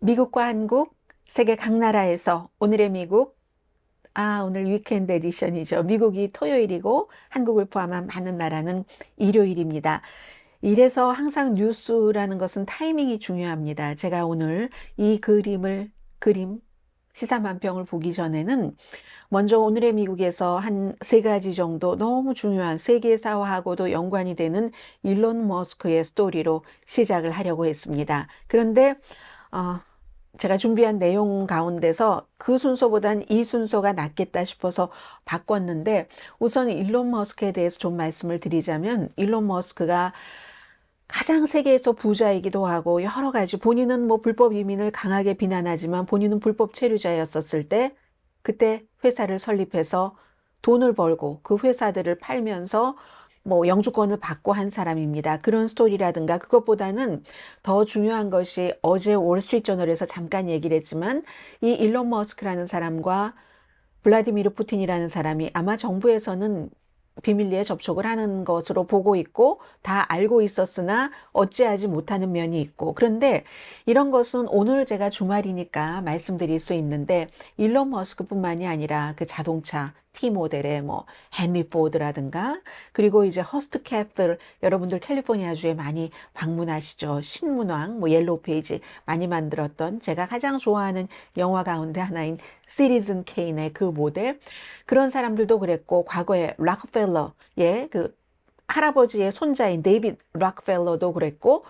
미국과 한국, 세계 각 나라에서 오늘의 미국, 오늘 위켄드 에디션이죠. 미국이 토요일이고 한국을 포함한 많은 나라는 일요일입니다. 이래서 항상 뉴스라는 것은 타이밍이 중요합니다. 제가 오늘 이 그림, 시사만평을 보기 전에는 먼저 오늘의 미국에서 한 세 가지 정도 너무 중요한 세계사화하고도 연관이 되는 일론 머스크의 스토리로 시작을 하려고 했습니다. 그런데 어, 제가 준비한 내용 가운데서 그 순서보단 이 순서가 낫겠다 싶어서 바꿨는데 우선 일론 머스크에 대해서 좀 말씀을 드리자면 일론 머스크가 가장 세계에서 부자이기도 하고 여러 가지 본인은 뭐 불법 이민을 강하게 비난하지만 본인은 불법 체류자였었을 때 그때 회사를 설립해서 돈을 벌고 그 회사들을 팔면서 뭐 영주권을 받고 한 사람입니다. 그런 스토리라든가 그것보다는 더 중요한 것이 어제 월스트리트저널에서 잠깐 얘기를 했지만 이 일론 머스크라는 사람과 블라디미르 푸틴이라는 사람이 아마 정부에서는 비밀리에 접촉을 하는 것으로 보고 있고 다 알고 있었으나 어찌하지 못하는 면이 있고 그런데 이런 것은 오늘 제가 주말이니까 말씀드릴 수 있는데 일론 머스크뿐만이 아니라 그 자동차 T모델의 뭐 헨리 포드라든가 그리고 이제 허스트 캐슬 여러분들 캘리포니아주에 많이 방문하시죠. 신문왕 뭐 옐로우 페이지 많이 만들었던 제가 가장 좋아하는 영화 가운데 하나인 시리즌 케인의 그 모델 그런 사람들도 그랬고 과거에 락펠러의 그 할아버지의 손자인 데이빗 락펠러도 그랬고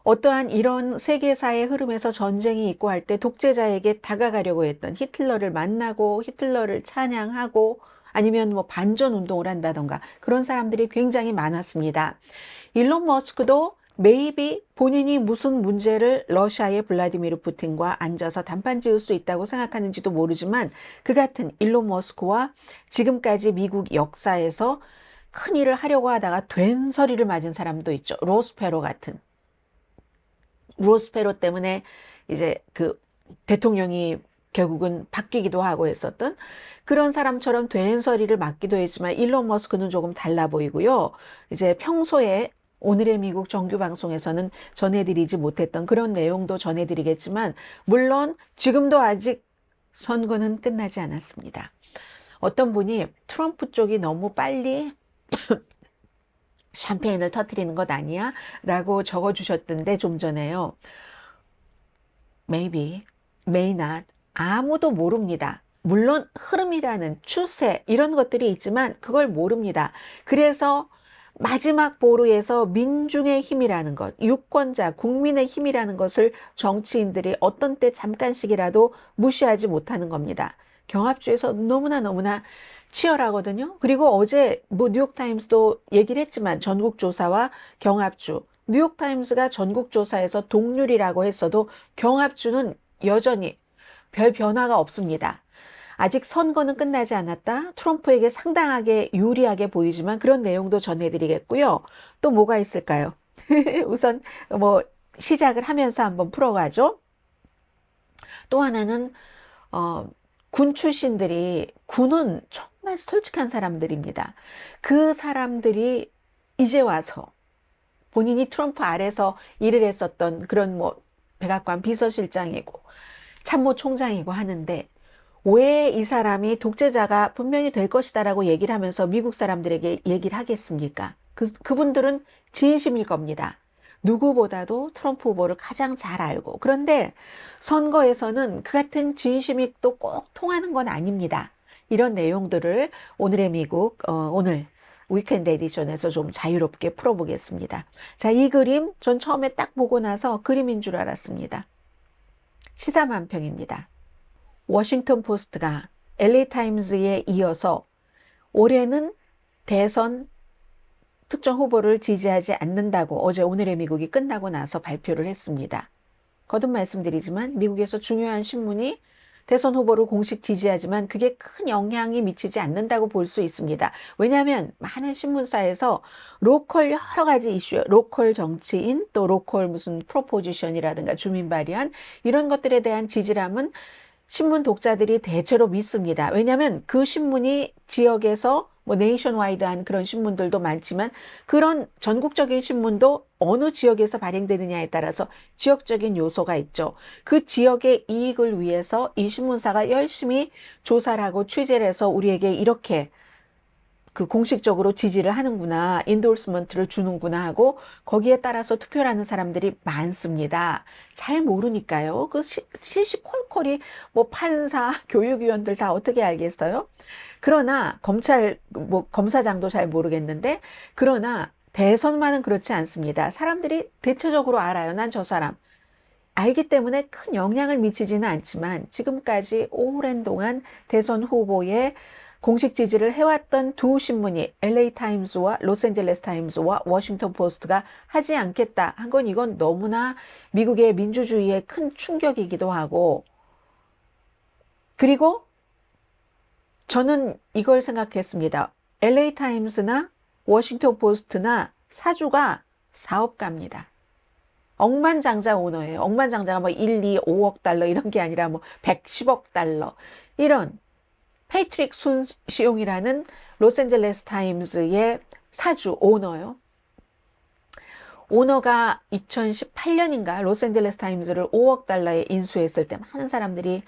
어떠한 이런 세계사의 흐름에서 전쟁이 있고 할 때 독재자에게 다가가려고 했던 히틀러를 만나고 히틀러를 찬양하고 아니면 뭐 반전 운동을 한다던가 그런 사람들이 굉장히 많았습니다. 일론 머스크도 maybe 본인이 무슨 문제를 러시아의 블라디미르 푸틴과 앉아서 단판 지을 수 있다고 생각하는지도 모르지만 그 같은 일론 머스크와 지금까지 미국 역사에서 큰 일을 하려고 하다가 된서리를 맞은 사람도 있죠. 로스페로 같은. 로스페로 때문에 이제 그 대통령이 결국은 바뀌기도 하고 했었던 그런 사람처럼 된서리를 맞기도 했지만 일론 머스크는 조금 달라 보이고요. 이제 평소에 오늘의 미국 정규 방송에서는 전해드리지 못했던 그런 내용도 전해드리겠지만 물론 지금도 아직 선거는 끝나지 않았습니다. 어떤 분이 트럼프 쪽이 너무 빨리 샴페인을 터뜨리는 것 아니야? 라고 적어주셨던데 좀 전에요. Maybe, may not. 아무도 모릅니다. 물론 흐름이라는 추세 이런 것들이 있지만 그걸 모릅니다. 그래서 마지막 보루에서 민중의 힘이라는 것, 유권자, 국민의 힘이라는 것을 정치인들이 어떤 때 잠깐씩이라도 무시하지 못하는 겁니다. 경합주에서 너무나 치열하거든요. 그리고 어제 뭐 뉴욕타임스도 얘기를 했지만 전국조사와 경합주, 뉴욕타임스가 전국조사에서 동률이라고 했어도 경합주는 여전히 별 변화가 없습니다. 아직 선거는 끝나지 않았다. 트럼프에게 상당하게 유리하게 보이지만 그런 내용도 전해드리겠고요. 또 뭐가 있을까요? 우선 뭐 시작을 하면서 한번 풀어가죠. 또 하나는 군 출신들이 군은 정말 솔직한 사람들입니다. 그 사람들이 이제 와서 본인이 트럼프 아래서 일을 했었던 그런 뭐 백악관 비서실장이고 참모총장이고 하는데 왜 이 사람이 독재자가 분명히 될 것이다라고 얘기를 하면서 미국 사람들에게 얘기를 하겠습니까? 그분들은 진심일 겁니다. 누구보다도 트럼프 후보를 가장 잘 알고. 그런데 선거에서는 그 같은 진심이 또 꼭 통하는 건 아닙니다. 이런 내용들을 오늘의 미국, 오늘 위켄드 에디션에서 좀 자유롭게 풀어보겠습니다. 자, 이 그림 전 처음에 딱 보고 나서 그림인 줄 알았습니다. 시사만평입니다. 워싱턴 포스트가 LA 타임즈에 이어서 올해는 대선 특정 후보를 지지하지 않는다고 어제 오늘의 미국이 끝나고 나서 발표를 했습니다. 거듭 말씀드리지만 미국에서 중요한 신문이 대선 후보를 공식 지지하지만 그게 큰 영향이 미치지 않는다고 볼 수 있습니다. 왜냐하면 많은 신문사에서 로컬 여러 가지 이슈, 로컬 정치인 또 로컬 무슨 프로포지션이라든가 주민 발의안 이런 것들에 대한 지지람은 신문 독자들이 대체로 믿습니다. 왜냐하면 그 신문이 지역에서 뭐 네이션와이드한 그런 신문들도 많지만 그런 전국적인 신문도 어느 지역에서 발행되느냐에 따라서 지역적인 요소가 있죠. 그 지역의 이익을 위해서 이 신문사가 열심히 조사를 하고 취재를 해서 우리에게 이렇게 그 공식적으로 지지를 하는구나, 인도스먼트를 주는구나 하고 거기에 따라서 투표를 하는 사람들이 많습니다. 잘 모르니까요. 그 시시콜콜이 뭐 판사, 교육위원들 다 어떻게 알겠어요? 그러나 뭐 검사장도 잘 모르겠는데, 그러나 대선만은 그렇지 않습니다. 사람들이 대체적으로 알아요. 난 저 사람. 알기 때문에 큰 영향을 미치지는 않지만 지금까지 오랜 동안 대선 후보의 공식 지지를 해왔던 두 신문이 LA 타임스와 로스앤젤레스 타임스와 워싱턴 포스트가 하지 않겠다 한 건 이건 너무나 미국의 민주주의에 큰 충격이기도 하고, 그리고 저는 이걸 생각했습니다. LA 타임스나 워싱턴 포스트나 사주가 사업가입니다. 억만장자 오너예요. 억만장자가 뭐 1, 2, 5억 달러 이런 게 아니라 뭐 110억 달러. 이런 패트릭 순시용이라는 로스앤젤레스 타임스의 사주 오너요. 오너가 2018년인가 로스앤젤레스 타임스를 5억 달러에 인수했을 때 많은 사람들이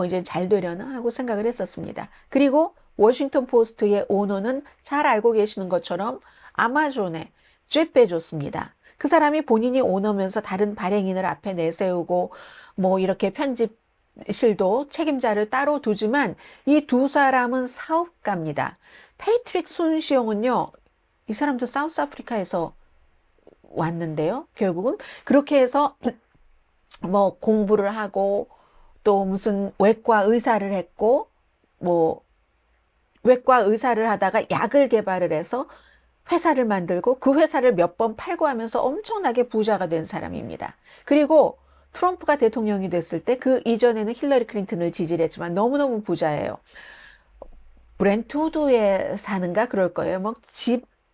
이제 잘 되려나 하고 생각을 했었습니다. 그리고 워싱턴 포스트의 오너는 잘 알고 계시는 것처럼 아마존의 잭 베조스입니다. 그 사람이 본인이 오너면서 다른 발행인을 앞에 내세우고 뭐 이렇게 편집실도 책임자를 따로 두지만 이 두 사람은 사업가입니다. 패트릭 순시용은요, 이 사람도 사우스 아프리카에서 왔는데요. 결국은 그렇게 해서 뭐 공부를 하고 또 무슨 외과 의사를 했고 뭐 외과 의사를 하다가 약을 개발을 해서 회사를 만들고 그 회사를 몇 번 팔고 하면서 엄청나게 부자가 된 사람입니다. 그리고 트럼프가 대통령이 됐을 때 그 이전에는 힐러리 클린턴을 지지를 했지만 너무너무 부자예요. 브렌트우드에 사는가 그럴 거예요. 뭐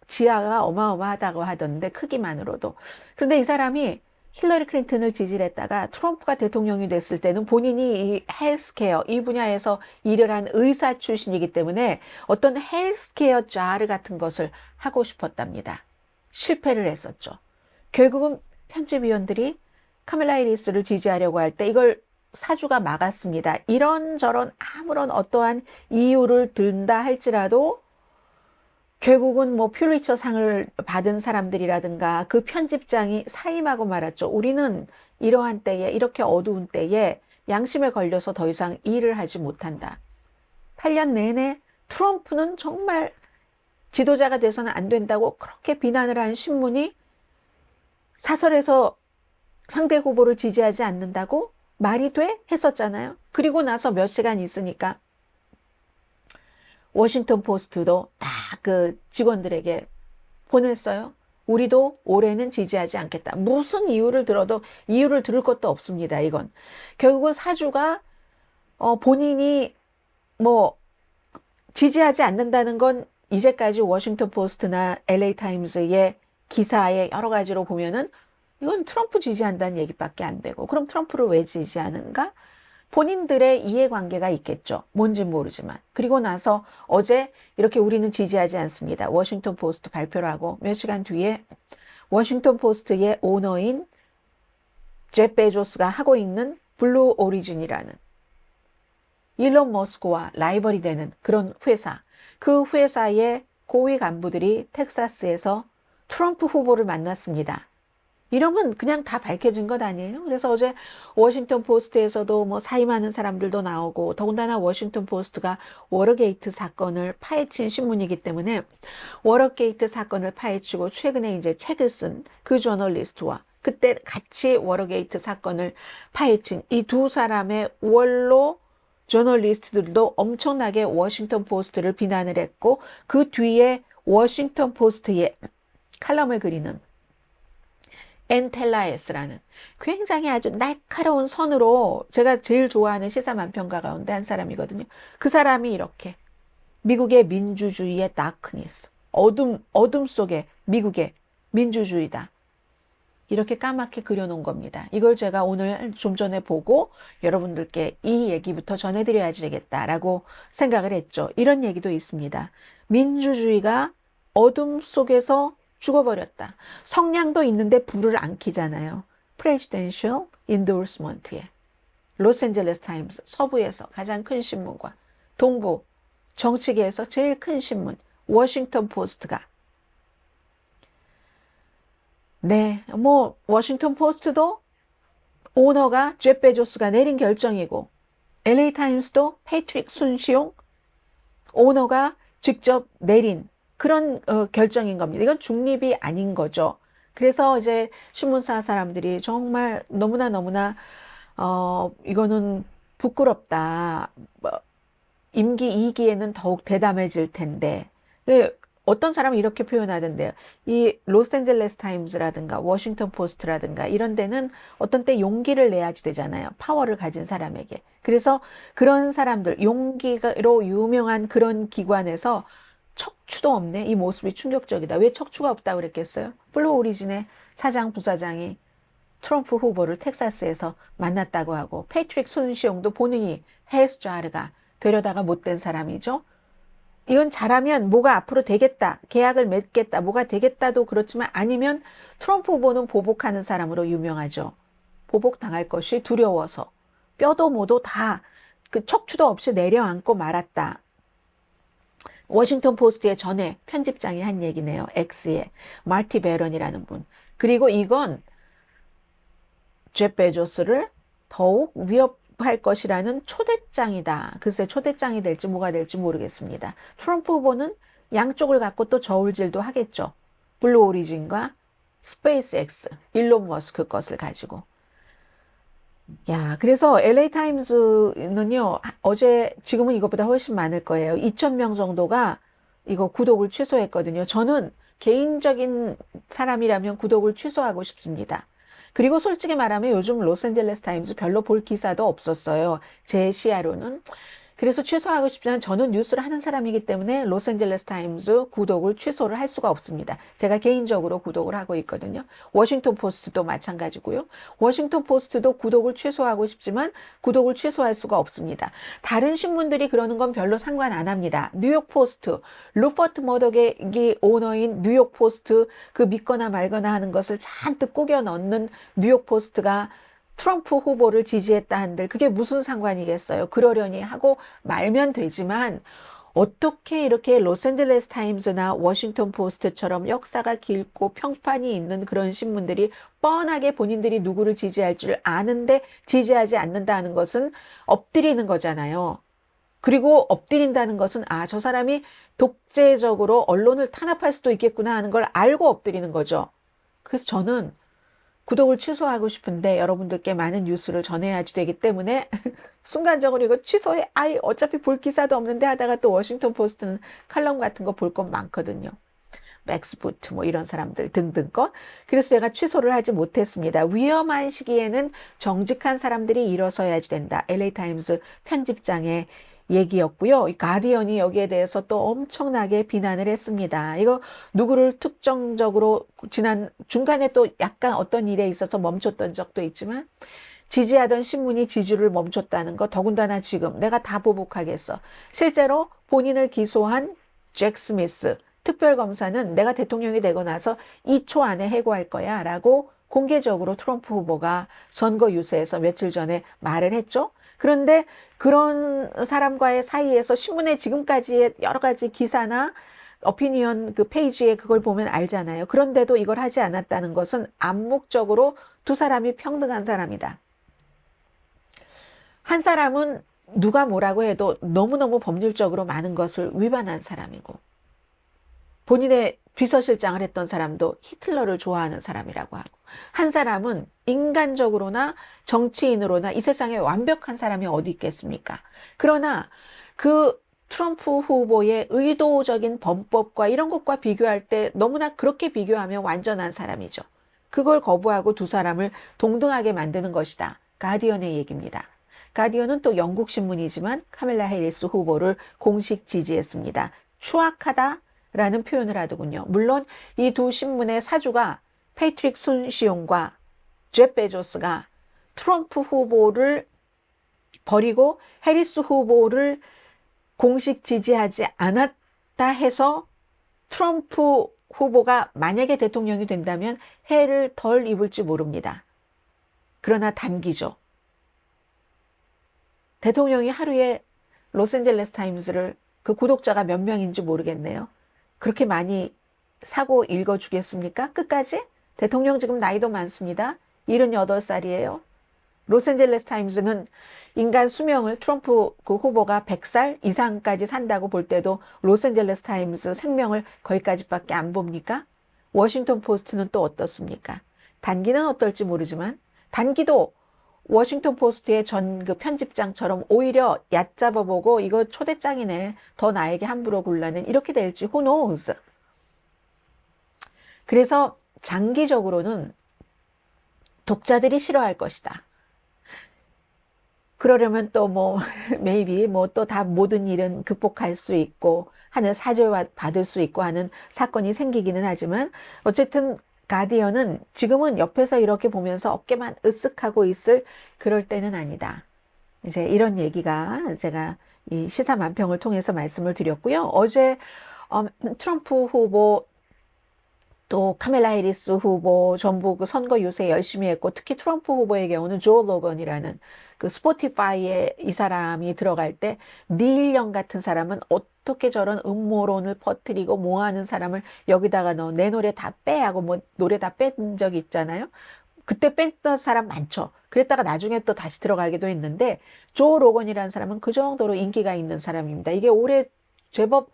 지하가 어마어마하다고 하던데 크기만으로도. 그런데 이 사람이 힐러리 클린턴을 지지를 했다가 트럼프가 대통령이 됐을 때는 본인이 이 헬스케어 이 분야에서 일을 한 의사 출신이기 때문에 어떤 헬스케어 자르 같은 것을 하고 싶었답니다. 실패를 했었죠. 결국은 편집위원들이 카밀라 해리스를 지지하려고 할 때 이걸 사주가 막았습니다. 이런저런 아무런 어떠한 이유를 든다 할지라도 결국은 뭐 퓰리처 상을 받은 사람들이라든가 그 편집장이 사임하고 말았죠. 우리는 이러한 때에, 이렇게 어두운 때에 양심에 걸려서 더 이상 일을 하지 못한다. 8년 내내 트럼프는 정말 지도자가 돼서는 안 된다고 그렇게 비난을 한 신문이 사설에서 상대 후보를 지지하지 않는다고 말이 돼? 했었잖아요. 그리고 나서 몇 시간 있으니까 워싱턴 포스트도 다 그 직원들에게 보냈어요. 우리도 올해는 지지하지 않겠다. 무슨 이유를 들어도 이유를 들을 것도 없습니다. 이건 결국은 사주가 본인이 뭐 지지하지 않는다는 건 이제까지 워싱턴 포스트나 LA 타임스의 기사에 여러 가지로 보면은 이건 트럼프 지지한다는 얘기밖에 안 되고, 그럼 트럼프를 왜 지지하는가? 본인들의 이해관계가 있겠죠. 뭔지 모르지만. 그리고 나서 어제 이렇게 우리는 지지하지 않습니다. 워싱턴 포스트 발표를 하고 몇 시간 뒤에 워싱턴 포스트의 오너인 잭 베조스가 하고 있는 블루 오리진이라는 일론 머스크와 라이벌이 되는 그런 회사, 그 회사의 고위 간부들이 텍사스에서 트럼프 후보를 만났습니다. 이러면 그냥 다 밝혀진 것 아니에요? 그래서 어제 워싱턴 포스트에서도 뭐 사임하는 사람들도 나오고, 더군다나 워싱턴 포스트가 워터게이트 사건을 파헤친 신문이기 때문에 워터게이트 사건을 파헤치고 최근에 이제 책을 쓴 그 저널리스트와 그때 같이 워터게이트 사건을 파헤친 이 두 사람의 원로 저널리스트들도 엄청나게 워싱턴 포스트를 비난을 했고, 그 뒤에 워싱턴 포스트에 칼럼을 그리는 엔텔라에스라는 굉장히 아주 날카로운 선으로 제가 제일 좋아하는 시사만평가 가운데 한 사람이거든요. 그 사람이 이렇게 미국의 민주주의의 다크니스, 어둠 속에 미국의 민주주의다. 이렇게 까맣게 그려놓은 겁니다. 이걸 제가 오늘 좀 전에 보고 여러분들께 이 얘기부터 전해드려야지 되겠다라고 생각을 했죠. 이런 얘기도 있습니다. 민주주의가 어둠 속에서 죽어버렸다. 성냥도 있는데 불을 안 켜잖아요. 프레지던셜 인도스먼트에 로스앤젤레스 타임스 서부에서 가장 큰 신문과 동부 정치계에서 제일 큰 신문 워싱턴 포스트가 네, 뭐 워싱턴 포스트도 오너가 잭 베조스가 내린 결정이고 LA 타임스도 패트릭 순시용 오너가 직접 내린 그런 결정인 겁니다. 이건 중립이 아닌 거죠. 그래서 이제 신문사 사람들이 정말 너무나 이거는 부끄럽다. 뭐, 임기 2기에는 더욱 대담해질 텐데. 어떤 사람은 이렇게 표현하던데요. 이 로스앤젤레스 타임즈라든가 워싱턴 포스트라든가 이런 데는 어떤 때 용기를 내야지 되잖아요. 파워를 가진 사람에게. 그래서 그런 사람들, 용기로 유명한 그런 기관에서 척추도 없네. 이 모습이 충격적이다. 왜 척추가 없다고 그랬겠어요? 블루 오리진의 사장, 부사장이 트럼프 후보를 텍사스에서 만났다고 하고 패트릭 손시용도 본인이 헬스자르가 되려다가 못된 사람이죠. 이건 잘하면 뭐가 앞으로 되겠다, 계약을 맺겠다, 뭐가 되겠다도 그렇지만 아니면 트럼프 후보는 보복하는 사람으로 유명하죠. 보복당할 것이 두려워서 뼈도 모도 다 그 척추도 없이 내려앉고 말았다. 워싱턴 포스트의 전에 편집장이 한 얘기네요. X의 마티 베런이라는 분. 그리고 이건 잭 베조스를 더욱 위협할 것이라는 초대장이다. 글쎄 초대장이 될지 뭐가 될지 모르겠습니다. 트럼프 후보는 양쪽을 갖고 또 저울질도 하겠죠. 블루 오리진과 스페이스 X, 일론 머스크 것을 가지고. 야, 그래서 LA 타임즈는요, 어제, 지금은 이것보다 훨씬 많을 거예요. 2,000명 정도가 이거 구독을 취소했거든요. 저는 개인적인 사람이라면 구독을 취소하고 싶습니다. 그리고 솔직히 말하면 요즘 로스앤젤레스 타임즈 별로 볼 기사도 없었어요. 제 시야로는. 그래서 취소하고 싶지만 저는 뉴스를 하는 사람이기 때문에 로스앤젤레스 타임즈 구독을 취소를 할 수가 없습니다. 제가 개인적으로 구독을 하고 있거든요. 워싱턴 포스트도 마찬가지고요. 워싱턴 포스트도 구독을 취소하고 싶지만 구독을 취소할 수가 없습니다. 다른 신문들이 그러는 건 별로 상관 안 합니다. 뉴욕 포스트, 루퍼트 머덕의 오너인 뉴욕 포스트 그 믿거나 말거나 하는 것을 잔뜩 꾸겨 넣는 뉴욕 포스트가 트럼프 후보를 지지했다 한들 그게 무슨 상관이겠어요. 그러려니 하고 말면 되지만 어떻게 이렇게 로스앤젤레스 타임즈나 워싱턴 포스트처럼 역사가 길고 평판이 있는 그런 신문들이 뻔하게 본인들이 누구를 지지할 줄 아는데 지지하지 않는다는 것은 엎드리는 거잖아요. 그리고 엎드린다는 것은 저 사람이 독재적으로 언론을 탄압할 수도 있겠구나 하는 걸 알고 엎드리는 거죠. 그래서 저는 구독을 취소하고 싶은데 여러분들께 많은 뉴스를 전해야지 되기 때문에 순간적으로 이거 취소해. 어차피 볼 기사도 없는데 하다가 또 워싱턴 포스트는 칼럼 같은 거 볼 건 많거든요. 맥스 부트 뭐 이런 사람들 등등 것. 그래서 제가 취소를 하지 못했습니다. 위험한 시기에는 정직한 사람들이 일어서야지 된다. LA 타임스 편집장의 얘기였고요. 이 가디언이 여기에 대해서 또 엄청나게 비난을 했습니다. 이거 누구를 특정적으로 지난 중간에 또 약간 어떤 일에 있어서 멈췄던 적도 있지만 지지하던 신문이 지지를 멈췄다는 거 더군다나 지금 내가 다 보복하겠어. 실제로 본인을 기소한 잭 스미스 특별검사는 내가 대통령이 되고 나서 2초 안에 해고할 거야 라고 공개적으로 트럼프 후보가 선거 유세에서 며칠 전에 말을 했죠. 그런데 그런 사람과의 사이에서 신문에 지금까지의 여러 가지 기사나 오피니언 그 페이지에 그걸 보면 알잖아요. 그런데도 이걸 하지 않았다는 것은 암묵적으로 두 사람이 평등한 사람이다. 한 사람은 누가 뭐라고 해도 너무너무 법률적으로 많은 것을 위반한 사람이고 본인의 비서실장을 했던 사람도 히틀러를 좋아하는 사람이라고 하고 한 사람은 인간적으로나 정치인으로나 이 세상에 완벽한 사람이 어디 있겠습니까? 그러나 그 트럼프 후보의 의도적인 범법과 이런 것과 비교할 때 너무나 그렇게 비교하면 완전한 사람이죠. 그걸 거부하고 두 사람을 동등하게 만드는 것이다. 가디언의 얘기입니다. 가디언은 또 영국 신문이지만 카멜라 해리스 후보를 공식 지지했습니다. 추악하다 라는 표현을 하더군요. 물론 이 두 신문의 사주가 패트릭 순시용과 젬 베조스가 트럼프 후보를 버리고 해리스 후보를 공식 지지하지 않았다 해서 트럼프 후보가 만약에 대통령이 된다면 해를 덜 입을지 모릅니다. 그러나 단기죠. 대통령이 하루에 로스앤젤레스 타임스를 그 구독자가 몇 명인지 모르겠네요. 그렇게 많이 사고 읽어주겠습니까? 끝까지? 대통령 지금 나이도 많습니다. 78살이에요. 로스앤젤레스 타임스는 인간 수명을 트럼프 그 후보가 100살 이상까지 산다고 볼 때도 로스앤젤레스 타임스 생명을 거기까지밖에 안 봅니까? 워싱턴 포스트는 또 어떻습니까? 단기는 어떨지 모르지만 단기도 워싱턴 포스트의 전 그 편집장처럼 오히려 얕잡아보고 이거 초대장이네. 더 나에게 함부로 굴라는 이렇게 될지 who knows. 그래서 장기적으로는 독자들이 싫어할 것이다. 그러려면 또 뭐 maybe 뭐 또 다 모든 일은 극복할 수 있고 하는 사죄받을 수 있고 하는 사건이 생기기는 하지만 어쨌든 가디언은 지금은 옆에서 이렇게 보면서 어깨만 으쓱하고 있을 그럴 때는 아니다. 이제 이런 얘기가 제가 이 시사 만평을 통해서 말씀을 드렸고요. 어제 트럼프 후보 또 카멜라 해리스 후보 전부 그 선거 유세 열심히 했고 특히 트럼프 후보의 경우는 조 로건이라는 그 스포티파이에 이 사람이 들어갈 때 닐 영 같은 사람은 어떻게 저런 음모론을 퍼뜨리고 뭐 하는 사람을 여기다가 넣어 내 노래 다 빼 하고 뭐 노래 다 뺀 적이 있잖아요. 그때 뺐던 사람 많죠. 그랬다가 나중에 또 다시 들어가기도 했는데 조 로건이라는 사람은 그 정도로 인기가 있는 사람입니다. 이게 올해 제법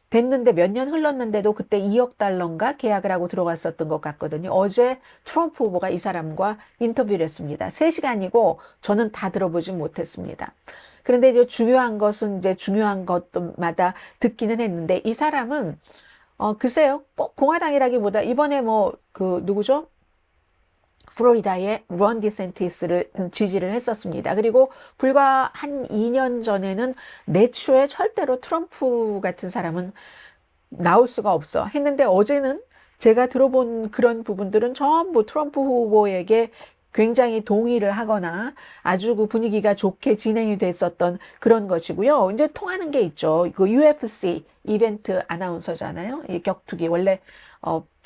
됐는데 몇 년 흘렀는데도 그때 2억 달러인가 계약을 하고 들어갔었던 것 같거든요. 어제 트럼프 후보가 이 사람과 인터뷰를 했습니다. 3시간이고 저는 다 들어보지 못했습니다. 그런데 이제 중요한 것은 이제 중요한 것마다 듣기는 했는데 이 사람은 글쎄요. 꼭 공화당이라기보다 이번에 뭐 그 누구죠? 플로리다의 론 디센티스를 지지를 했었습니다. 그리고 불과 한 2년 전에는 내 추에 절대로 트럼프 같은 사람은 나올 수가 없어 했는데 어제는 제가 들어본 그런 부분들은 전부 트럼프 후보에게 굉장히 동의를 하거나 아주 그 분위기가 좋게 진행이 됐었던 그런 것이고요. 이제 통하는 게 있죠. 그 UFC 이벤트 아나운서잖아요. 이 격투기 원래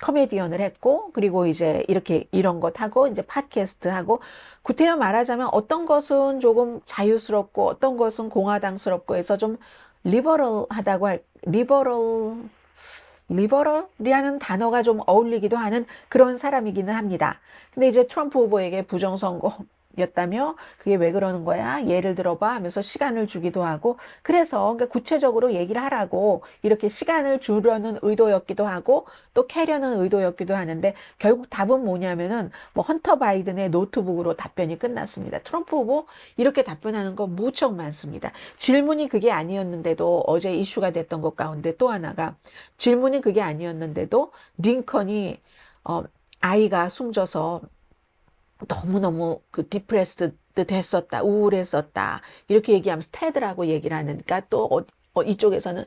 코미디언을 했고 그리고 이제 이렇게 이런 것 하고 이제 팟캐스트 하고 구태여 말하자면 어떤 것은 조금 자유스럽고 어떤 것은 공화당스럽고 해서 좀 리버럴하다고 리버럴이라는 단어가 좀 어울리기도 하는 그런 사람이기는 합니다. 근데 이제 트럼프 후보에게 부정선거였다며 그게 왜 그러는 거야? 예를 들어봐 하면서 시간을 주기도 하고 그래서 그러니까 구체적으로 얘기를 하라고 이렇게 시간을 주려는 의도였기도 하고 또 캐려는 의도였기도 하는데 결국 답은 뭐냐면은 뭐 헌터 바이든의 노트북으로 답변이 끝났습니다. 트럼프 후보 이렇게 답변하는 거 무척 많습니다. 질문이 그게 아니었는데도 어제 이슈가 됐던 것 가운데 또 하나가 질문이 그게 아니었는데도 링컨이 아이가 숨져서 너무너무 그 디프레스드 됐었다, 우울했었다 이렇게 얘기하면서 테드라고 얘기를 하니까 또 이쪽에서는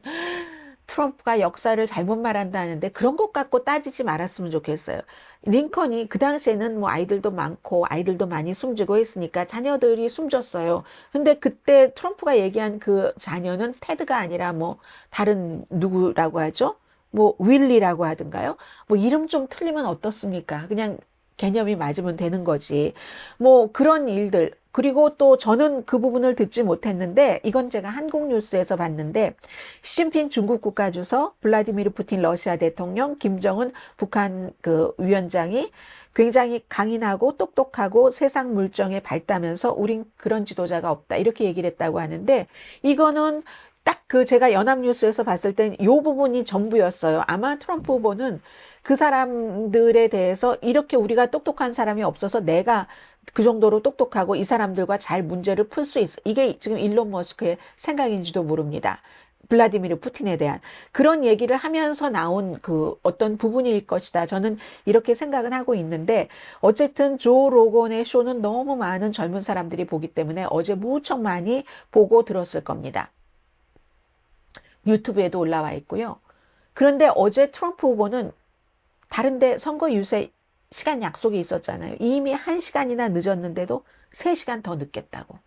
트럼프가 역사를 잘못 말한다 하는데 그런 것 갖고 따지지 말았으면 좋겠어요. 링컨이 그 당시에는 뭐 아이들도 많고 아이들도 많이 숨지고 했으니까 자녀들이 숨졌어요. 근데 그때 트럼프가 얘기한 그 자녀는 테드가 아니라 뭐 다른 누구라고 하죠? 뭐 윌리라고 하던가요? 뭐 이름 좀 틀리면 어떻습니까? 그냥 개념이 맞으면 되는 거지. 뭐 그런 일들. 그리고 또 저는 그 부분을 듣지 못했는데 이건 제가 한국 뉴스에서 봤는데 시진핑 중국 국가주석, 블라디미르 푸틴 러시아 대통령, 김정은 북한 그 위원장이 굉장히 강인하고 똑똑하고 세상 물정에 밝다면서 우린 그런 지도자가 없다. 이렇게 얘기를 했다고 하는데 이거는 딱 그 제가 연합뉴스에서 봤을 땐 이 부분이 전부였어요. 아마 트럼프 후보는 그 사람들에 대해서 이렇게 우리가 똑똑한 사람이 없어서 내가 그 정도로 똑똑하고 이 사람들과 잘 문제를 풀 수 있어. 이게 지금 일론 머스크의 생각인지도 모릅니다. 블라디미르 푸틴에 대한 그런 얘기를 하면서 나온 그 어떤 부분일 것이다. 저는 이렇게 생각은 하고 있는데 어쨌든 조 로건의 쇼는 너무 많은 젊은 사람들이 보기 때문에 어제 무척 많이 보고 들었을 겁니다. 유튜브에도 올라와 있고요. 그런데 어제 트럼프 후보는 다른데 선거 유세 시간 약속이 있었잖아요. 이미 1시간이나 늦었는데도 3시간 더 늦겠다고.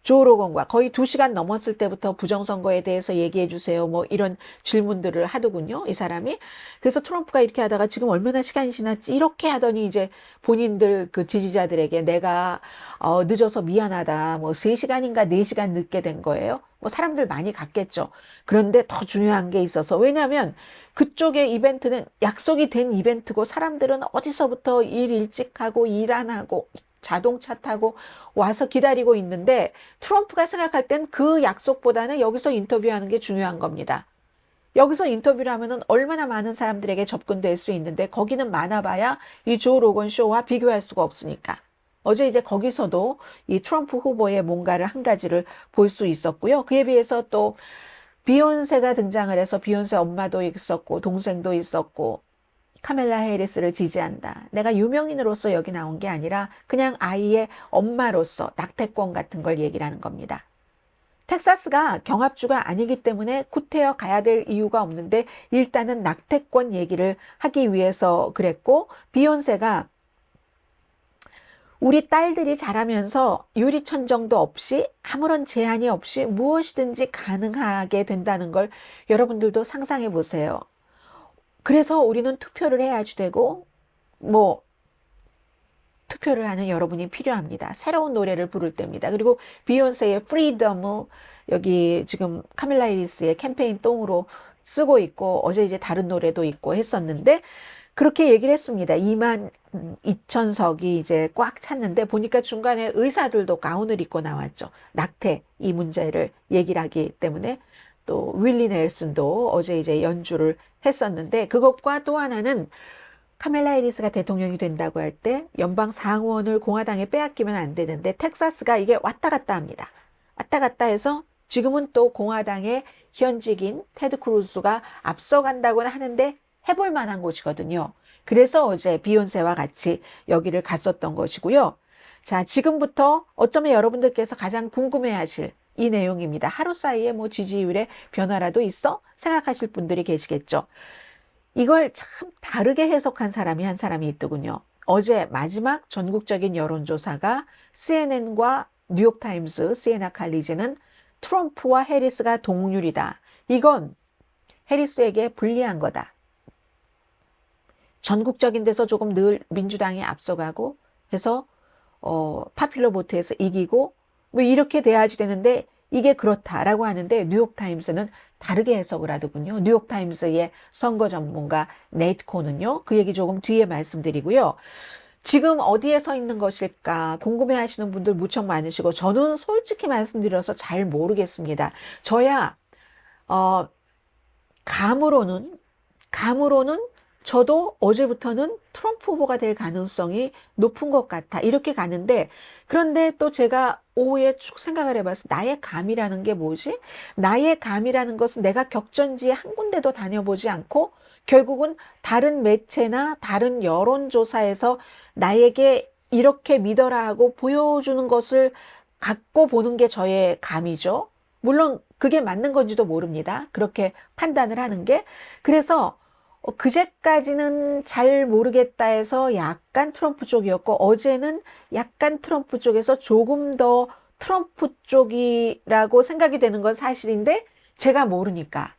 조 로건과 거의 2시간 넘었을 때부터 부정선거에 대해서 얘기해 주세요. 뭐 이런 질문들을 하더군요. 이 사람이. 그래서 트럼프가 이렇게 하다가 지금 얼마나 시간이 지났지? 이렇게 하더니 이제 본인들 그 지지자들에게 내가 늦어서 미안하다. 뭐 3시간인가 4시간 늦게 된 거예요. 뭐 사람들 많이 갔겠죠. 그런데 더 중요한 게 있어서 왜냐하면 그쪽의 이벤트는 약속이 된 이벤트고 사람들은 어디서부터 일 일찍 하고 일 안 하고 자동차 타고 와서 기다리고 있는데 트럼프가 생각할 땐 그 약속보다는 여기서 인터뷰하는 게 중요한 겁니다. 여기서 인터뷰를 하면은 얼마나 많은 사람들에게 접근될 수 있는데 거기는 많아봐야 이 조 로건 쇼와 비교할 수가 없으니까. 어제 이제 거기서도 이 트럼프 후보의 뭔가를 한 가지를 볼 수 있었고요. 그에 비해서 또 비욘세가 등장을 해서 비욘세 엄마도 있었고 동생도 있었고 카멜라 해리스를 지지한다. 내가 유명인으로서 여기 나온 게 아니라 그냥 아이의 엄마로서 낙태권 같은 걸 얘기를 하는 겁니다. 텍사스가 경합주가 아니기 때문에 구태여 가야 될 이유가 없는데 일단은 낙태권 얘기를 하기 위해서 그랬고 비욘세가 우리 딸들이 자라면서 유리천정도 없이 아무런 제한이 없이 무엇이든지 가능하게 된다는 걸 여러분들도 상상해 보세요. 그래서 우리는 투표를 해야지 되고 뭐 투표를 하는 여러분이 필요합니다. 새로운 노래를 부를 때입니다. 그리고 비욘세의 프리덤을 여기 지금 카밀라 해리스의 캠페인 똥으로 쓰고 있고 어제 이제 다른 노래도 있고 했었는데 그렇게 얘기를 했습니다. 22,000석이 이제 꽉 찼는데 보니까 중간에 의사들도 가운을 입고 나왔죠. 낙태 이 문제를 얘기를 하기 때문에 또 윌리 넬슨도 어제 이제 연주를 했었는데 그것과 또 하나는 카멜라 해리스가 대통령이 된다고 할 때 연방 상원을 공화당에 빼앗기면 안 되는데 텍사스가 이게 왔다 갔다 합니다. 왔다 갔다 해서 지금은 또 공화당의 현직인 테드 크루즈가 앞서간다고는 하는데 해볼 만한 곳이거든요. 그래서 어제 비욘세와 같이 여기를 갔었던 것이고요. 자, 지금부터 어쩌면 여러분들께서 가장 궁금해하실 이 내용입니다. 하루 사이에 뭐 지지율의 변화라도 있어? 생각하실 분들이 계시겠죠. 이걸 참 다르게 해석한 사람이 한 사람이 있더군요. 어제 마지막 전국적인 여론조사가 CNN과 뉴욕타임스, 시에나 칼리지는 트럼프와 해리스가 동률이다. 이건 해리스에게 불리한 거다. 전국적인 데서 조금 늘 민주당이 앞서가고 해서 파퓰러 보트에서 이기고 뭐 이렇게 돼야지 되는데 이게 그렇다라고 하는데 뉴욕타임스는 다르게 해석을 하더군요. 뉴욕타임스의 선거 전문가 네이트 콘은요. 그 얘기 조금 뒤에 말씀드리고요. 지금 어디에 서 있는 것일까 궁금해 하시는 분들 무척 많으시고 저는 솔직히 말씀드려서 잘 모르겠습니다. 저야 감으로는 저도 어제부터는 트럼프 후보가 될 가능성이 높은 것 같아. 이렇게 가는데, 그런데 또 제가 오후에 쭉 생각을 해봤어요. 나의 감이라는 게 뭐지? 나의 감이라는 것은 내가 격전지에 한 군데도 다녀보지 않고, 결국은 다른 매체나 다른 여론조사에서 나에게 이렇게 믿어라 하고 보여주는 것을 갖고 보는 게 저의 감이죠. 물론 그게 맞는 건지도 모릅니다. 그렇게 판단을 하는 게. 그래서 그제까지는 잘 모르겠다 해서 약간 트럼프 쪽이었고 어제는 약간 트럼프 쪽에서 조금 더 트럼프 쪽이라고 생각이 되는 건 사실인데 제가 모르니까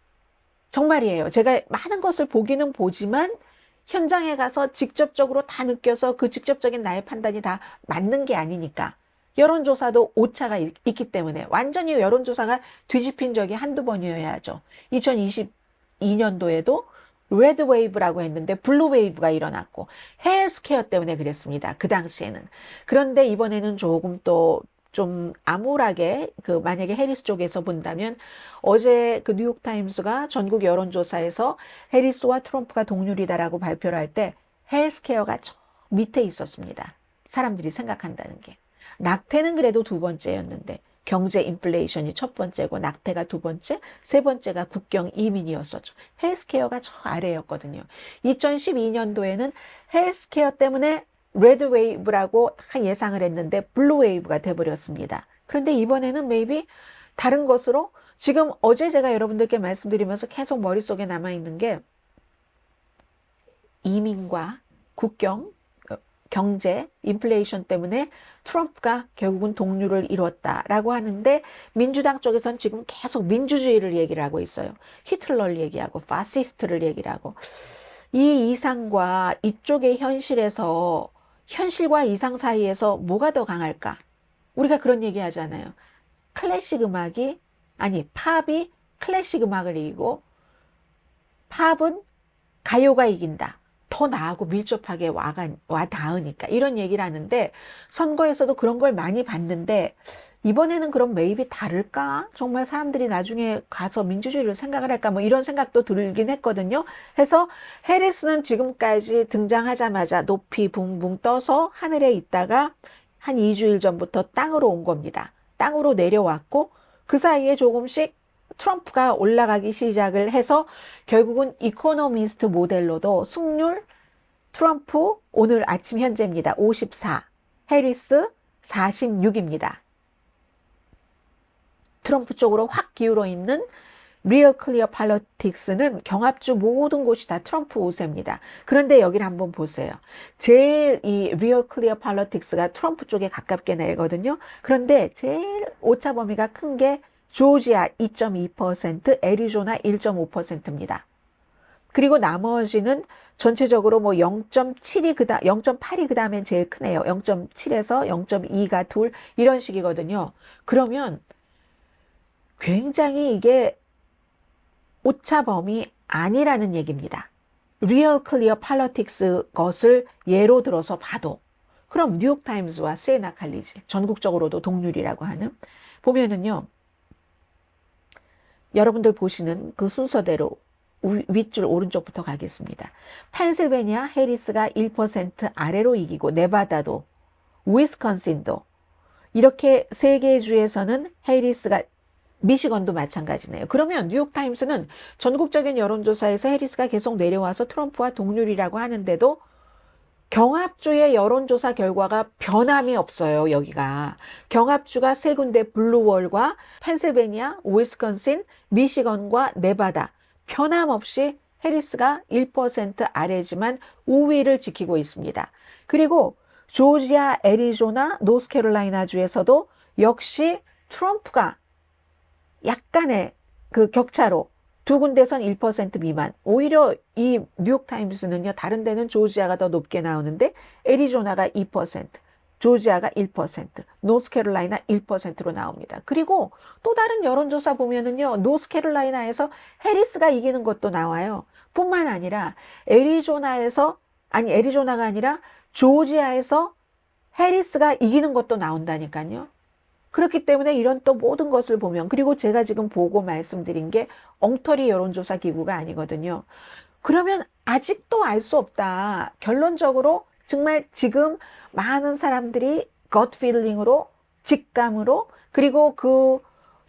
정말이에요. 제가 많은 것을 보기는 보지만 현장에 가서 직접적으로 다 느껴서 그 직접적인 나의 판단이 다 맞는 게 아니니까 여론조사도 오차가 있기 때문에 완전히 여론조사가 뒤집힌 적이 한두 번이어야죠. 2022년도에도 레드 웨이브라고 했는데 블루 웨이브가 일어났고 헬스케어 때문에 그랬습니다. 그 당시에는. 그런데 이번에는 조금 또 좀 암울하게 만약에 해리스 쪽에서 본다면 어제 그 뉴욕타임스가 전국 여론조사에서 해리스와 트럼프가 동률이다라고 발표를 할 때 헬스케어가 저 밑에 있었습니다. 사람들이 생각한다는 게. 낙태는 그래도 두 번째였는데 경제 인플레이션이 첫 번째고 낙태가 두 번째, 세 번째가 국경 이민이었었죠. 헬스케어가 저 아래였거든요. 2012년도에는 헬스케어 때문에 레드 웨이브라고 다 예상을 했는데 블루 웨이브가 돼버렸습니다. 그런데 이번에는 maybe 다른 것으로 지금 어제 제가 여러분들께 말씀드리면서 계속 머릿속에 남아있는 게 이민과 국경, 경제, 인플레이션 때문에 트럼프가 결국은 동률을 이뤘다라고 하는데 민주당 쪽에선 지금 계속 민주주의를 얘기를 하고 있어요. 히틀러를 얘기하고 파시스트를 얘기를 하고 이 이상과 이쪽의 현실에서 현실과 이상 사이에서 뭐가 더 강할까? 우리가 그런 얘기 하잖아요. 클래식 음악이 아니 팝이 클래식 음악을 이기고 팝은 가요가 이긴다. 더 나하고 밀접하게 와 닿으니까 이런 얘기를 하는데 선거에서도 그런 걸 많이 봤는데 이번에는 그럼 maybe 다를까? 정말 사람들이 나중에 가서 민주주의를 생각을 할까? 뭐 이런 생각도 들긴 했거든요. 해서 해리스는 지금까지 등장하자마자 높이 붕붕 떠서 하늘에 있다가 한 2주일 전부터 땅으로 온 겁니다. 땅으로 내려왔고 그 사이에 조금씩 트럼프가 올라가기 시작을 해서 결국은 이코노미스트 모델로도 승률 트럼프 오늘 아침 현재입니다. 54, 해리스 46입니다. 트럼프 쪽으로 확 기울어 있는 리얼 클리어 팔러틱스는 경합주 모든 곳이 다 트럼프 우세입니다. 그런데 여기를 한번 보세요. 제일 이 리얼 클리어 팔러틱스가 트럼프 쪽에 가깝게 내거든요. 그런데 제일 오차 범위가 큰 게 조지아 2.2%, 애리조나 1.5%입니다. 그리고 나머지는 전체적으로 뭐 0.7이 0.8이 그 다음엔 제일 크네요. 0.7에서 0.2가 둘 이런 식이거든요. 그러면 굉장히 이게 오차 범위 아니라는 얘기입니다. 리얼 클리어 팔러틱스 것을 예로 들어서 봐도 그럼 뉴욕타임스와 시에나 칼리지 전국적으로도 동률이라고 하는 보면은요. 여러분들 보시는 그 순서대로 윗줄 오른쪽부터 가겠습니다. 펜실베니아 해리스가 1% 아래로 이기고 네바다도 위스콘신도 이렇게 세 개의 주에서는 해리스가 미시건도 마찬가지네요. 그러면 뉴욕타임스는 전국적인 여론조사에서 해리스가 계속 내려와서 트럼프와 동률이라고 하는데도 경합주의 여론조사 결과가 변함이 없어요. 여기가 경합주가 세 군데 블루월과 펜실베니아, 위스콘신, 미시건과 네바다 변함없이 해리스가 1% 아래지만 우위를 지키고 있습니다. 그리고 조지아, 애리조나, 노스캐롤라이나 주에서도 역시 트럼프가 약간의 그 격차로 두 군데선 1% 미만. 오히려 이 뉴욕타임스는요. 다른 데는 조지아가 더 높게 나오는데 애리조나가 2%, 조지아가 1%, 노스캐롤라이나 1%로 나옵니다. 그리고 또 다른 여론조사 보면은요. 노스캐롤라이나에서 해리스가 이기는 것도 나와요. 뿐만 아니라 애리조나가 아니라 조지아에서 해리스가 이기는 것도 나온다니까요. 그렇기 때문에 이런 또 모든 것을 보면 그리고 제가 지금 보고 말씀드린 게 엉터리 여론조사 기구가 아니거든요. 그러면 아직도 알 수 없다. 결론적으로 정말 지금 많은 사람들이 gut feeling으로 직감으로 그리고 그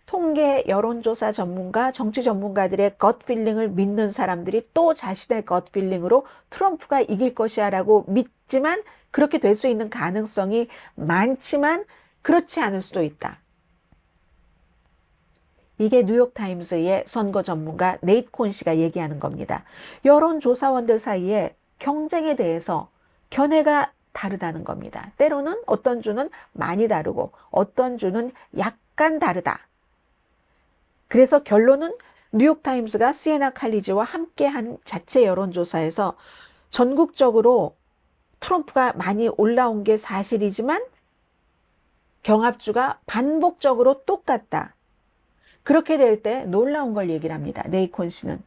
통계 여론조사 전문가 정치 전문가들의 gut feeling을 믿는 사람들이 또 자신의 gut feeling으로 트럼프가 이길 것이야 라고 믿지만 그렇게 될 수 있는 가능성이 많지만 그렇지 않을 수도 있다. 이게 뉴욕타임스의 선거 전문가 네이트 콘 씨가 얘기하는 겁니다. 여론조사원들 사이에 경쟁에 대해서 견해가 다르다는 겁니다. 때로는 어떤 주는 많이 다르고 어떤 주는 약간 다르다. 그래서 결론은 뉴욕타임스가 시에나 칼리지와 함께한 자체 여론조사에서 전국적으로 트럼프가 많이 올라온 게 사실이지만 경합주가 반복적으로 똑같다. 그렇게 될 때 놀라운 걸 얘기를 합니다. 네이콘 씨는.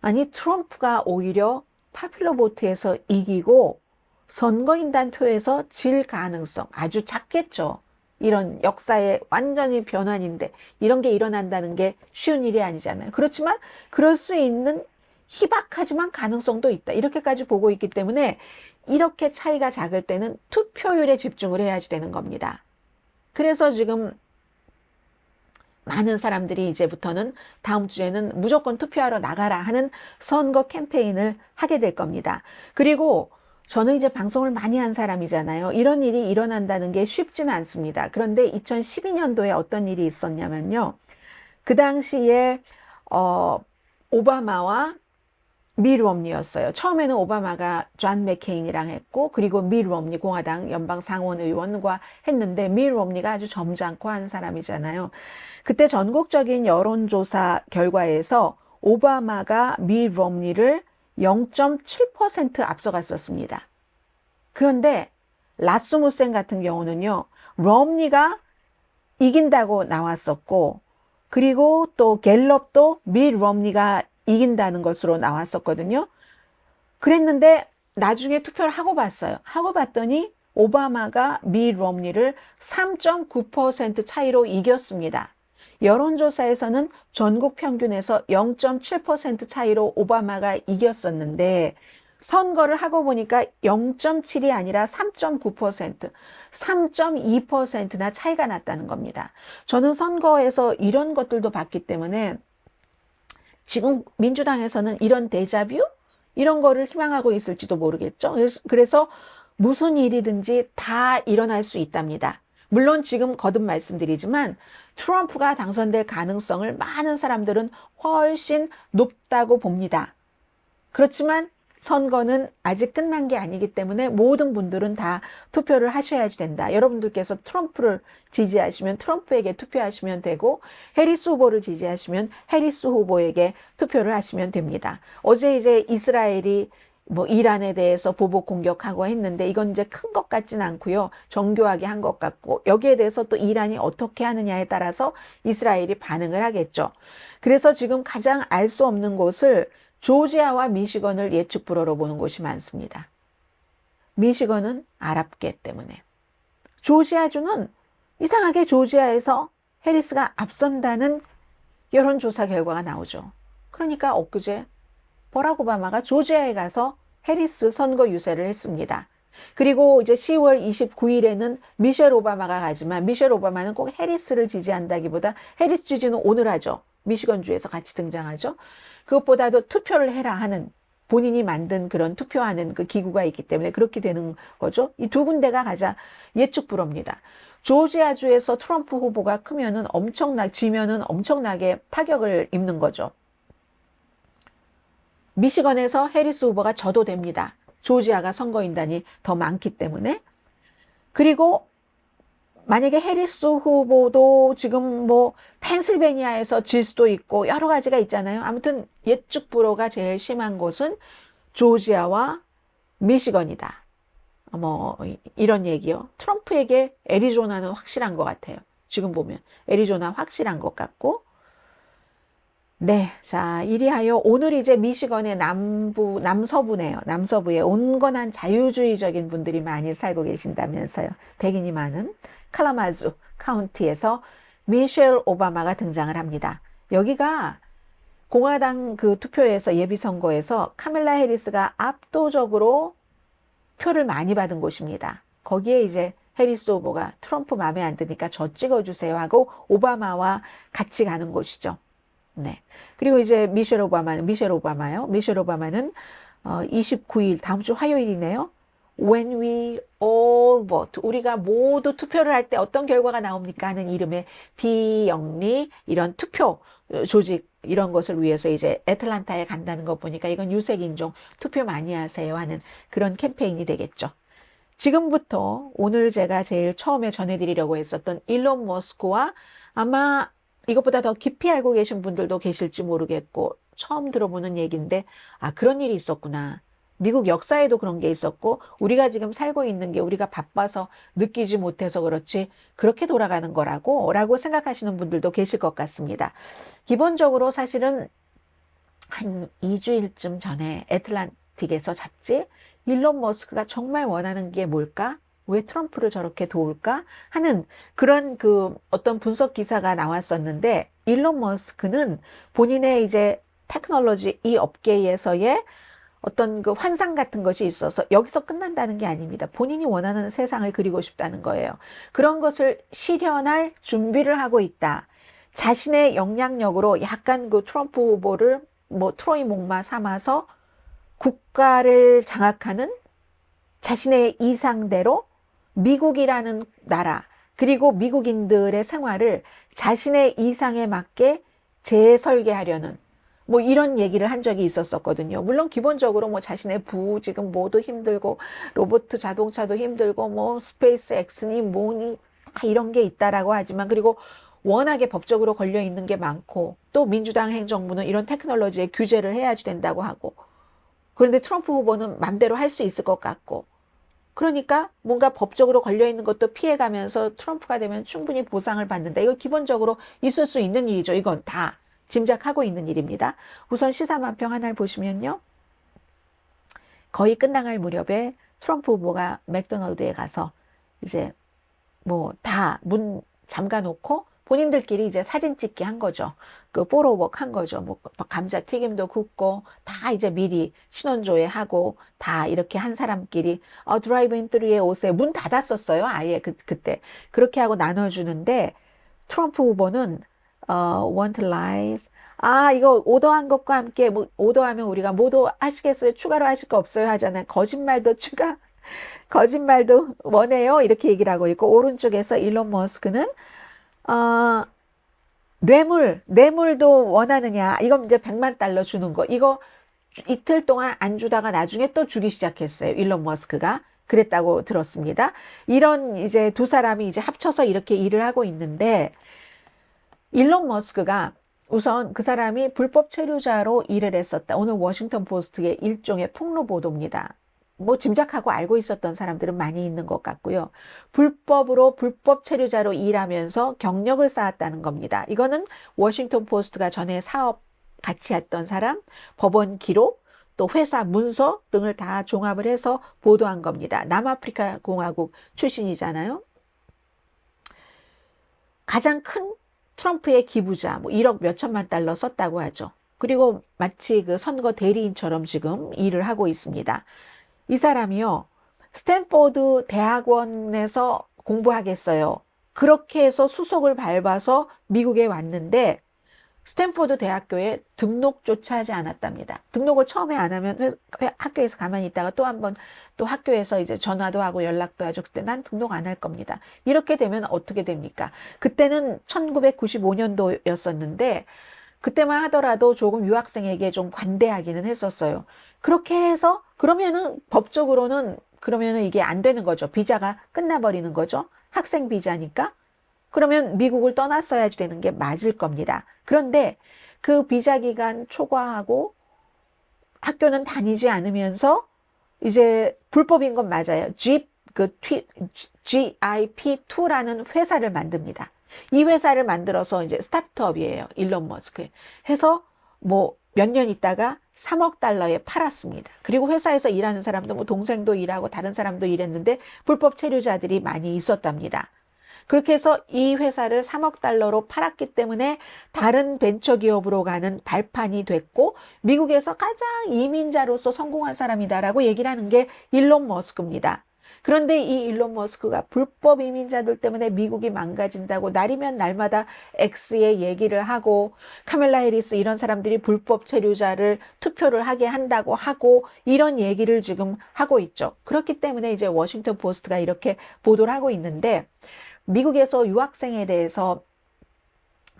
아니 트럼프가 오히려 파퓰러 보트에서 이기고 선거인단 표에서 질 가능성 아주 작겠죠. 이런 역사의 완전히 변환인데 이런 게 일어난다는 게 쉬운 일이 아니잖아요. 그렇지만 그럴 수 있는 희박하지만 가능성도 있다. 이렇게까지 보고 있기 때문에 이렇게 차이가 작을 때는 투표율에 집중을 해야지 되는 겁니다. 그래서 지금 많은 사람들이 이제부터는 다음 주에는 무조건 투표하러 나가라 하는 선거 캠페인을 하게 될 겁니다. 그리고 저는 이제 방송을 많이 한 사람이잖아요. 이런 일이 일어난다는 게 쉽지는 않습니다. 그런데 2012년도에 어떤 일이 있었냐면요. 그 당시에 오바마와 미 롬니였어요. 처음에는 오바마가 존 맥케인이랑 했고, 그리고 미 롬니 공화당 연방 상원 의원과 했는데, 미 롬니가 아주 점잖고 한 사람이잖아요. 그때 전국적인 여론조사 결과에서 오바마가 미 롬니를 0.7% 앞서갔었습니다. 그런데 라스무센 같은 경우는요, 롬니가 이긴다고 나왔었고, 그리고 또 갤럽도 미 롬니가 이긴다는 것으로 나왔었거든요. 그랬는데 나중에 투표를 하고 봤어요. 하고 봤더니 오바마가 미 롬니를 3.9% 차이로 이겼습니다. 여론조사에서는 전국 평균에서 0.7% 차이로 오바마가 이겼었는데, 선거를 하고 보니까 0.7이 아니라 3.9%, 3.2%나 차이가 났다는 겁니다. 저는 선거에서 이런 것들도 봤기 때문에 지금 민주당에서는 이런 데자뷰? 이런 거를 희망하고 있을지도 모르겠죠. 그래서 무슨 일이든지 다 일어날 수 있답니다. 물론 지금 거듭 말씀드리지만 트럼프가 당선될 가능성을 많은 사람들은 훨씬 높다고 봅니다. 그렇지만 선거는 아직 끝난 게 아니기 때문에 모든 분들은 다 투표를 하셔야지 된다. 여러분들께서 트럼프를 지지하시면 트럼프에게 투표하시면 되고, 해리스 후보를 지지하시면 해리스 후보에게 투표를 하시면 됩니다. 어제 이제 이스라엘이 이란에 대해서 보복 공격하고 했는데, 이건 이제 큰 것 같진 않고요. 정교하게 한 것 같고, 여기에 대해서 또 이란이 어떻게 하느냐에 따라서 이스라엘이 반응을 하겠죠. 그래서 지금 가장 알 수 없는 곳을 조지아와 미시건을 예측 불허로 보는 곳이 많습니다. 미시건은 아랍계 때문에. 조지아주는 이상하게 조지아에서 해리스가 앞선다는 여론조사 결과가 나오죠. 그러니까 엊그제 버락 오바마가 조지아에 가서 해리스 선거 유세를 했습니다. 그리고 이제 10월 29일에는 미셸 오바마가 가지만, 미셸 오바마는 꼭 해리스를 지지한다기보다 해리스 지지는 오늘 하죠. 미시건주에서 같이 등장하죠. 그것보다도 투표를 해라 하는, 본인이 만든 그런 투표하는 그 기구가 있기 때문에 그렇게 되는 거죠. 이 두 군데가 가장 예측 불허입니다. 조지아주에서 트럼프 후보가 크면은 지면은 엄청나게 타격을 입는 거죠. 미시건에서 해리스 후보가 져도 됩니다. 조지아가 선거인단이 더 많기 때문에. 그리고 만약에 해리스 후보도 지금 펜실베니아에서 질 수도 있고 여러 가지가 있잖아요. 아무튼 예측 불허가 제일 심한 곳은 조지아와 미시건이다. 이런 얘기요. 트럼프에게 애리조나는 확실한 것 같아요. 지금 보면 애리조나 확실한 것 같고. 네, 자, 이리하여 오늘 이제 미시건의 남서부네요. 남서부에 온건한 자유주의적인 분들이 많이 살고 계신다면서요. 백인이 많은 칼라마주 카운티에서 미셸 오바마가 등장을 합니다. 여기가 공화당 그 투표에서 예비선거에서 카밀라 해리스가 압도적으로 표를 많이 받은 곳입니다. 거기에 이제 해리스 후보가 트럼프 마음에 안 드니까 저 찍어주세요 하고 오바마와 같이 가는 곳이죠. 네. 그리고 이제 미셸 오바마는 29일 다음 주 화요일이네요. When we all vote, 우리가 모두 투표를 할 때 어떤 결과가 나옵니까 하는 이름의 비영리 이런 투표 조직 이런 것을 위해서 이제 애틀란타에 간다는 거 보니까 이건 유색인종 투표 많이 하세요 하는 그런 캠페인이 되겠죠. 지금부터 오늘 제가 제일 처음에 전해드리려고 했었던 일론 머스크와 아마 이것보다 더 깊이 알고 계신 분들도 계실지 모르겠고 처음 들어보는 얘기인데, 그런 일이 있었구나. 미국 역사에도 그런 게 있었고 우리가 지금 살고 있는 게 우리가 바빠서 느끼지 못해서 그렇지 그렇게 돌아가는 라고 생각하시는 분들도 계실 것 같습니다. 기본적으로 사실은 한 2주일쯤 전에 애틀란틱에서 잡지 일론 머스크가 정말 원하는 게 뭘까? 왜 트럼프를 저렇게 도울까? 하는 그런 어떤 분석 기사가 나왔었는데, 일론 머스크는 본인의 이제 테크놀로지 이 업계에서의 어떤 그 환상 같은 것이 있어서 여기서 끝난다는 게 아닙니다. 본인이 원하는 세상을 그리고 싶다는 거예요. 그런 것을 실현할 준비를 하고 있다. 자신의 영향력으로 약간 그 트럼프 후보를 트로이 목마 삼아서 국가를 장악하는 자신의 이상대로 미국이라는 나라, 그리고 미국인들의 생활을 자신의 이상에 맞게 재설계하려는 뭐 이런 얘기를 한 적이 있었었거든요. 물론 기본적으로 뭐 자신의 지금 뭐도 힘들고 로봇 자동차도 힘들고 뭐 스페이스 X니 뭐니 다 이런 게 있다라고 하지만, 그리고 워낙에 법적으로 걸려 있는 게 많고 또 민주당 행정부는 이런 테크놀로지에 규제를 해야지 된다고 하고, 그런데 트럼프 후보는 맘대로 할 수 있을 것 같고, 그러니까 뭔가 법적으로 걸려 있는 것도 피해가면서 트럼프가 되면 충분히 보상을 받는다. 이거 기본적으로 있을 수 있는 일이죠. 이건 다 짐작하고 있는 일입니다. 우선 시사만평 하나를 보시면요. 거의 끝나갈 무렵에 트럼프 후보가 맥도날드에 가서 이제 뭐 다 문 잠가 놓고 본인들끼리 이제 사진 찍기 한 거죠. 그 포로웍 한 거죠. 뭐 감자튀김도 굽고 다 이제 미리 신원조회 하고 다 이렇게 한 사람끼리 드라이브인 트루에 오세요. 문 닫았었어요. 아예 그때. 그렇게 하고 나눠주는데 트럼프 후보는 want lies. 이거 오더한 것과 함께 뭐 오더하면 우리가 뭐도 하시겠어요? 추가로 하실 거 없어요? 하잖아요. 거짓말도 거짓말도 원해요. 이렇게 얘기를 하고 있고, 오른쪽에서 일론 머스크는 어, 뇌물도 원하느냐. 이건 이제 100만 달러 주는 거. 이거 이틀 동안 안 주다가 나중에 또 주기 시작했어요. 일론 머스크가. 그랬다고 들었습니다. 이런 이제 두 사람이 이제 합쳐서 이렇게 일을 하고 있는데, 일론 머스크가 우선 그 사람이 불법 체류자로 일을 했었다. 오늘 워싱턴 포스트의 일종의 폭로 보도입니다. 뭐 짐작하고 알고 있었던 사람들은 많이 있는 것 같고요. 불법 체류자로 일하면서 경력을 쌓았다는 겁니다. 이거는 워싱턴 포스트가 전에 사업 같이 했던 사람, 법원 기록, 또 회사 문서 등을 다 종합을 해서 보도한 겁니다. 남아프리카 공화국 출신이잖아요. 가장 큰 트럼프의 기부자, 뭐 1억 몇천만 달러 썼다고 하죠. 그리고 마치 그 선거 대리인처럼 지금 일을 하고 있습니다. 이 사람이요, 스탠포드 대학원에서 공부하겠어요. 그렇게 해서 수속을 밟아서 미국에 왔는데 스탠포드 대학교에 등록조차 하지 않았답니다. 등록을 처음에 안 하면 학교에서 가만히 있다가 또 한번 또 학교에서 이제 전화도 하고 연락도 하죠. 그때 난 등록 안 할 겁니다. 이렇게 되면 어떻게 됩니까? 그때는 1995년도였었는데 그때만 하더라도 조금 유학생에게 좀 관대하기는 했었어요. 그렇게 해서 그러면은 법적으로는 그러면은 이게 안 되는 거죠. 비자가 끝나버리는 거죠. 학생 비자니까. 그러면 미국을 떠났어야지 되는 게 맞을 겁니다. 그런데 그 비자 기간 초과하고 학교는 다니지 않으면서 이제 불법인 건 맞아요. GIP2라는 회사를 만듭니다. 이 회사를 만들어서 이제 스타트업이에요. 일론 머스크. 해서 뭐 몇 년 있다가 3억 달러에 팔았습니다. 그리고 회사에서 일하는 사람도 뭐 동생도 일하고 다른 사람도 일했는데 불법 체류자들이 많이 있었답니다. 그렇게 해서 이 회사를 3억 달러로 팔았기 때문에 다른 벤처기업으로 가는 발판이 됐고 미국에서 가장 이민자로서 성공한 사람이다라고 얘기를 하는 게 일론 머스크입니다. 그런데 이 일론 머스크가 불법 이민자들 때문에 미국이 망가진다고 날이면 날마다 X에 얘기를 하고 카멜라 해리스 이런 사람들이 불법 체류자를 투표를 하게 한다고 하고 이런 얘기를 지금 하고 있죠. 그렇기 때문에 이제 워싱턴 포스트가 이렇게 보도를 하고 있는데 미국에서 유학생에 대해서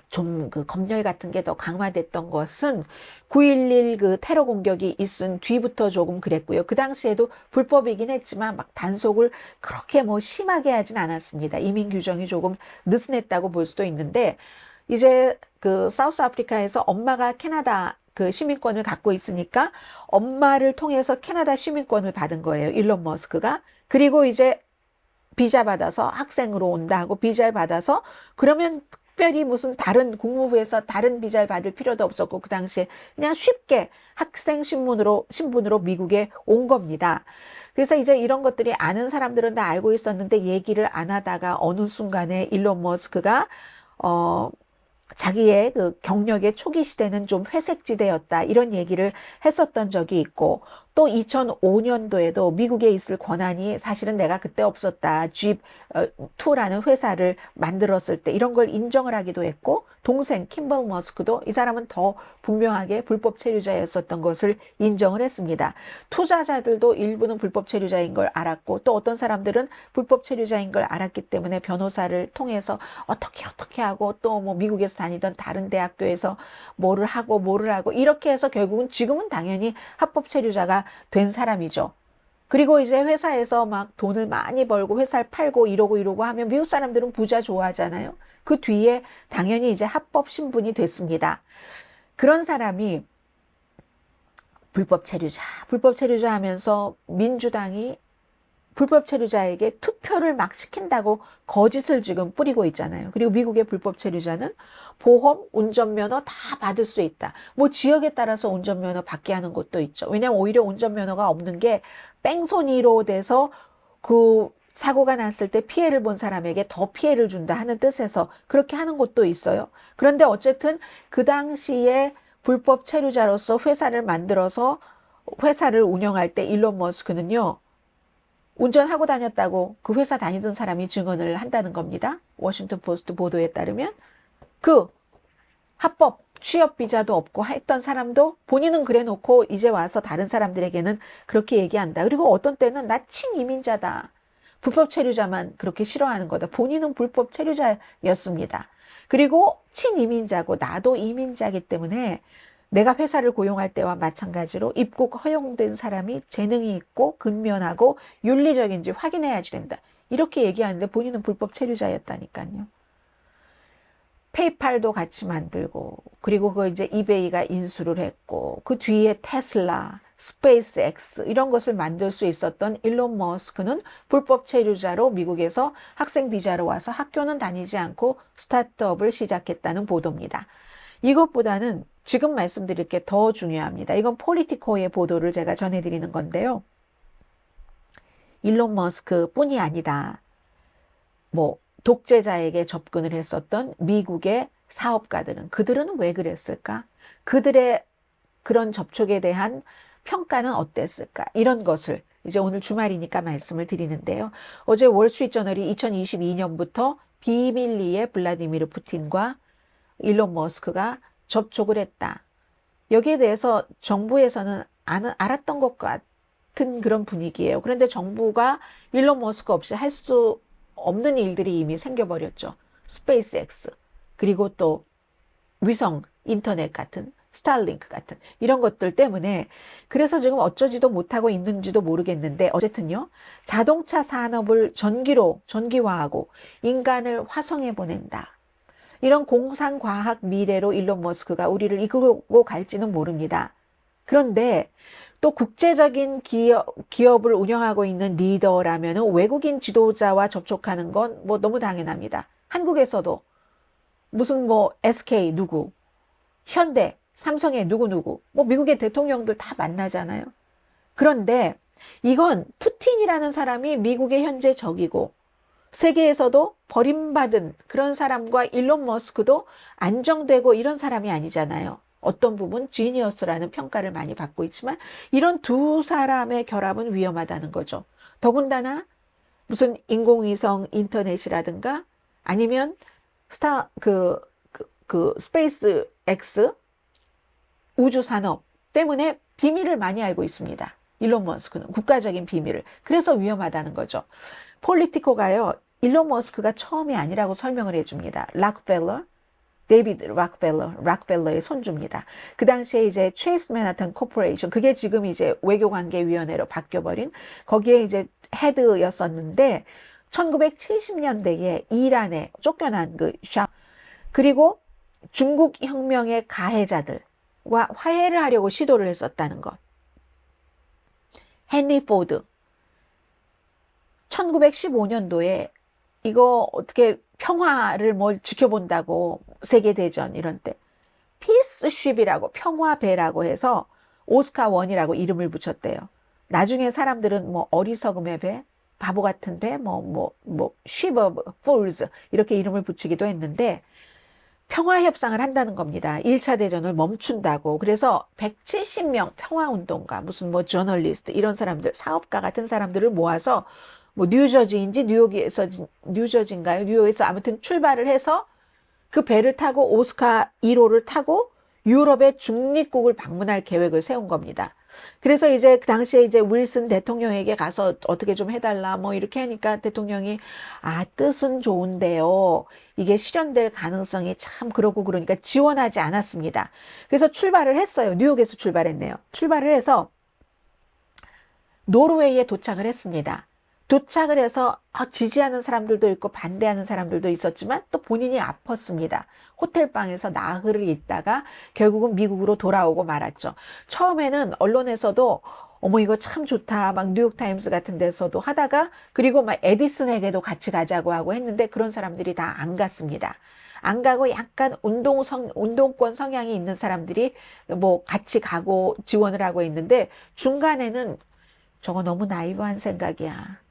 좀 그 검열 같은 게 더 강화됐던 것은 9.11 그 테러 공격이 있은 뒤부터 조금 그랬고요. 그 당시에도 불법이긴 했지만 막 단속을 그렇게 뭐 심하게 하진 않았습니다. 이민 규정이 조금 느슨했다고 볼 수도 있는데 이제 그 사우스 아프리카에서 엄마가 캐나다 그 시민권을 갖고 있으니까 엄마를 통해서 캐나다 시민권을 받은 거예요. 일론 머스크가. 그리고 이제 비자 받아서 학생으로 온다 하고 비자를 받아서 그러면 특별히 무슨 다른 국무부에서 다른 비자를 받을 필요도 없었고 그 당시에 그냥 쉽게 학생 신분으로 미국에 온 겁니다. 그래서 이제 이런 것들이 아는 사람들은 다 알고 있었는데 얘기를 안 하다가 어느 순간에 일론 머스크가 자기의 그 경력의 초기 시대는 좀 회색지대였다 이런 얘기를 했었던 적이 있고 또 2005년도에도 미국에 있을 권한이 사실은 내가 그때 없었다. G2라는 회사를 만들었을 때 이런 걸 인정을 하기도 했고, 동생 킴벌 머스크도 이 사람은 더 분명하게 불법 체류자였었던 것을 인정을 했습니다. 투자자들도 일부는 불법 체류자인 걸 알았고, 또 어떤 사람들은 불법 체류자인 걸 알았기 때문에 변호사를 통해서 어떻게 하고, 또 뭐 미국에서 다니던 다른 대학교에서 뭐를 하고 이렇게 해서 결국은 지금은 당연히 합법 체류자가 된 사람이죠. 그리고 이제 회사에서 막 돈을 많이 벌고 회사를 팔고 이러고 하면 미국 사람들은 부자 좋아하잖아요. 그 뒤에 당연히 이제 합법 신분이 됐습니다. 그런 사람이 불법 체류자 하면서 민주당이 불법 체류자에게 투표를 막 시킨다고 거짓을 지금 뿌리고 있잖아요. 그리고 미국의 불법 체류자는 보험, 운전면허 다 받을 수 있다. 뭐 지역에 따라서 운전면허 받게 하는 곳도 있죠. 왜냐하면 오히려 운전면허가 없는 게 뺑소니로 돼서 그 사고가 났을 때 피해를 본 사람에게 더 피해를 준다 하는 뜻에서 그렇게 하는 곳도 있어요. 그런데 어쨌든 그 당시에 불법 체류자로서 회사를 만들어서 회사를 운영할 때 일론 머스크는요, 운전하고 다녔다고 그 회사 다니던 사람이 증언을 한다는 겁니다. 워싱턴 포스트 보도에 따르면 그 합법 취업 비자도 없고 했던 사람도 본인은 그래 놓고 이제 와서 다른 사람들에게는 그렇게 얘기한다. 그리고 어떤 때는 나 친이민자다. 불법 체류자만 그렇게 싫어하는 거다. 본인은 불법 체류자였습니다. 그리고 친이민자고 나도 이민자이기 때문에 내가 회사를 고용할 때와 마찬가지로 입국 허용된 사람이 재능이 있고 근면하고 윤리적인지 확인해야지 된다. 이렇게 얘기하는데 본인은 불법 체류자였다니까요. 페이팔도 같이 만들고, 그리고 그 이제 이베이가 인수를 했고, 그 뒤에 테슬라, 스페이스X 이런 것을 만들 수 있었던 일론 머스크는 불법 체류자로 미국에서 학생 비자로 와서 학교는 다니지 않고 스타트업을 시작했다는 보도입니다. 이것보다는 지금 말씀드릴 게 더 중요합니다. 이건 폴리티코의 보도를 제가 전해드리는 건데요. 일론 머스크 뿐이 아니다. 뭐 독재자에게 접근을 했었던 미국의 사업가들은 그들은 왜 그랬을까? 그들의 그런 접촉에 대한 평가는 어땠을까? 이런 것을 이제 오늘 주말이니까 말씀을 드리는데요. 어제 월스트리트저널이 2022년부터 비밀리에 블라디미르 푸틴과 일론 머스크가 접촉을 했다. 여기에 대해서 정부에서는 알았던 것 같은 그런 분위기예요. 그런데 정부가 일론 머스크 없이 할 수 없는 일들이 이미 생겨버렸죠. 스페이스X, 그리고 또 위성 인터넷 같은 스타링크 같은 이런 것들 때문에 그래서 지금 어쩌지도 못하고 있는지도 모르겠는데 어쨌든요. 자동차 산업을 전기화하고 인간을 화성에 보낸다. 이런 공상과학 미래로 일론 머스크가 우리를 이끌고 갈지는 모릅니다. 그런데 또 국제적인 기업을 운영하고 있는 리더라면 외국인 지도자와 접촉하는 건 뭐 너무 당연합니다. 한국에서도 무슨 뭐 SK 누구, 현대, 삼성의 누구, 뭐 미국의 대통령들 다 만나잖아요. 그런데 이건 푸틴이라는 사람이 미국의 현재 적이고 세계에서도 버림받은 그런 사람과 일론 머스크도 안정되고 이런 사람이 아니잖아요. 어떤 부분 지니어스라는 평가를 많이 받고 있지만 이런 두 사람의 결합은 위험하다는 거죠. 더군다나 무슨 인공위성 인터넷이라든가 아니면 스페이스 X 우주 산업 때문에 비밀을 많이 알고 있습니다. 일론 머스크는 국가적인 비밀을. 그래서 위험하다는 거죠. 폴리티코가요. 일론 머스크가 처음이 아니라고 설명을 해줍니다. 데이비드 락펠러의 손주입니다. 그 당시에 이제 체이스 맨하탄 코퍼레이션, 그게 지금 이제 외교관계위원회로 바뀌어버린 거기에 이제 헤드였었는데 1970년대에 이란에 쫓겨난 그리고 중국 혁명의 가해자들과 화해를 하려고 시도를 했었다는 것. 헨리 포드 1915년도에 이거 어떻게 평화를 뭘 지켜본다고 세계대전 이런 때 피스쉽이라고 평화배라고 해서 오스카 원이라고 이름을 붙였대요. 나중에 사람들은 뭐 어리석음의 배, 바보 같은 배, ship of fools 이렇게 이름을 붙이기도 했는데 평화 협상을 한다는 겁니다. 1차 대전을 멈춘다고. 그래서 170명 평화운동가, 무슨 뭐 저널리스트 이런 사람들, 사업가 같은 사람들을 모아서 뭐 뉴저지인지 뉴저지인가요? 뉴욕에서 아무튼 출발을 해서 그 배를 타고 오스카 1호를 타고 유럽의 중립국을 방문할 계획을 세운 겁니다. 그래서 이제 그 당시에 이제 윌슨 대통령에게 가서 어떻게 좀 해달라 뭐 이렇게 하니까 대통령이 뜻은 좋은데요. 이게 실현될 가능성이 참 그러고 그러니까 지원하지 않았습니다. 그래서 출발을 했어요. 뉴욕에서 출발했네요. 출발을 해서 노르웨이에 도착을 했습니다. 도착을 해서 지지하는 사람들도 있고 반대하는 사람들도 있었지만 또 본인이 아팠습니다. 호텔방에서 나흘을 있다가 결국은 미국으로 돌아오고 말았죠. 처음에는 언론에서도 어머 이거 참 좋다 막 뉴욕타임스 같은 데서도 하다가 그리고 막 에디슨에게도 같이 가자고 하고 했는데 그런 사람들이 다 안 갔습니다. 안 가고 약간 운동권 성향이 있는 사람들이 뭐 같이 가고 지원을 하고 있는데 중간에는 저거 너무 나이브한 생각이야.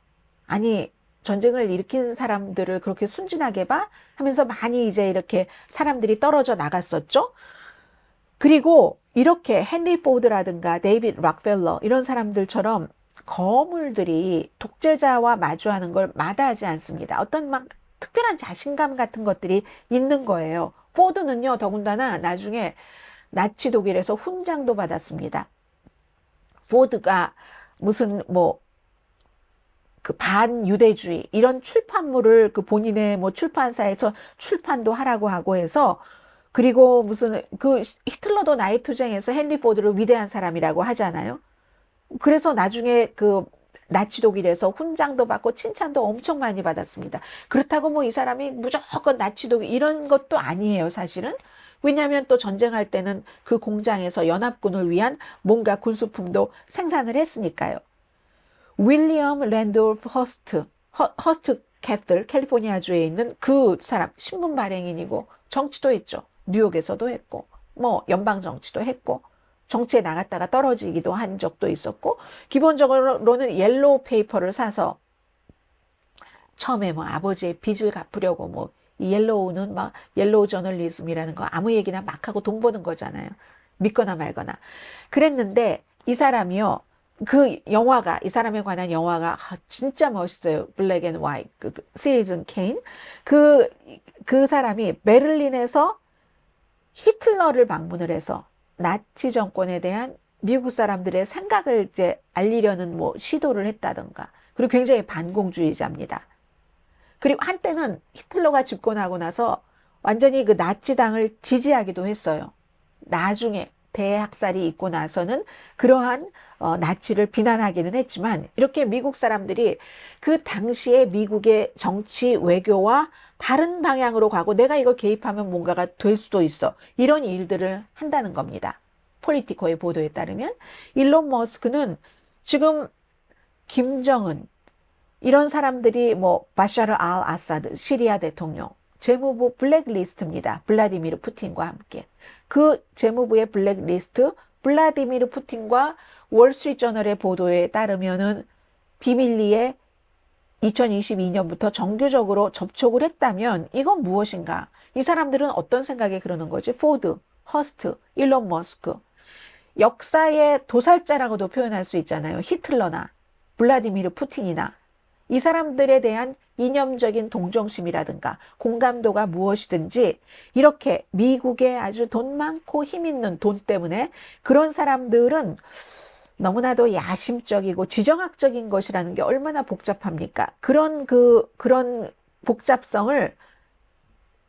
아니, 전쟁을 일으킨 사람들을 그렇게 순진하게 봐? 하면서 많이 이제 이렇게 사람들이 떨어져 나갔었죠. 그리고 이렇게 헨리 포드라든가 데이빗 락펠러 이런 사람들처럼 거물들이 독재자와 마주하는 걸 마다하지 않습니다. 어떤 막 특별한 자신감 같은 것들이 있는 거예요. 포드는요, 더군다나 나중에 나치 독일에서 훈장도 받았습니다. 포드가 무슨 뭐 그 반유대주의 이런 출판물을 그 본인의 뭐 출판사에서 출판도 하라고 하고 해서 그리고 무슨 그 히틀러도 나이투쟁에서 헨리 포드를 위대한 사람이라고 하잖아요. 그래서 나중에 그 나치 독일에서 훈장도 받고 칭찬도 엄청 많이 받았습니다. 그렇다고 뭐 이 사람이 무조건 나치 독일 이런 것도 아니에요, 사실은. 왜냐하면 또 전쟁할 때는 그 공장에서 연합군을 위한 뭔가 군수품도 생산을 했으니까요. 윌리엄 랜돌프 허스트 캐슬, 캘리포니아주에 있는 그 사람, 신문 발행인이고 정치도 했죠. 뉴욕에서도 했고, 뭐 연방 정치도 했고, 정치에 나갔다가 떨어지기도 한 적도 있었고, 기본적으로는 옐로우 페이퍼를 사서 처음에 뭐 아버지의 빚을 갚으려고 뭐 이 옐로우는 막 옐로우 저널리즘이라는 거 아무 얘기나 막 하고 돈 버는 거잖아요. 믿거나 말거나. 그랬는데 이 사람이요. 그 영화가 이 사람에 관한 영화가 진짜 멋있어요. 블랙 앤 화이트 시리즌 케인 그 사람이 베를린에서 히틀러를 방문을 해서 나치 정권에 대한 미국 사람들의 생각을 이제 알리려는 뭐 시도를 했다던가 그리고 굉장히 반공주의자입니다. 그리고 한때는 히틀러가 집권하고 나서 완전히 그 나치당을 지지하기도 했어요. 나중에 대학살이 있고 나서는 그러한 나치를 비난하기는 했지만 이렇게 미국 사람들이 그 당시에 미국의 정치 외교와 다른 방향으로 가고 내가 이걸 개입하면 뭔가가 될 수도 있어. 이런 일들을 한다는 겁니다. 폴리티코의 보도에 따르면 일론 머스크는 지금 김정은 이런 사람들이 뭐 바샤르 알 아사드 시리아 대통령 재무부 블랙리스트입니다. 블라디미르 푸틴과 함께. 그 재무부의 블랙리스트 블라디미르 푸틴과 월스트리트저널의 보도에 따르면은 비밀리에 2022년부터 정규적으로 접촉을 했다면 이건 무엇인가? 이 사람들은 어떤 생각에 그러는 거지? 포드, 허스트, 일론 머스크. 역사의 도살자라고도 표현할 수 있잖아요. 히틀러나 블라디미르 푸틴이나 이 사람들에 대한 이념적인 동정심이라든가 공감도가 무엇이든지 이렇게 미국의 아주 돈 많고 힘 있는 돈 때문에 그런 사람들은 너무나도 야심적이고 지정학적인 것이라는 게 얼마나 복잡합니까? 그런 복잡성을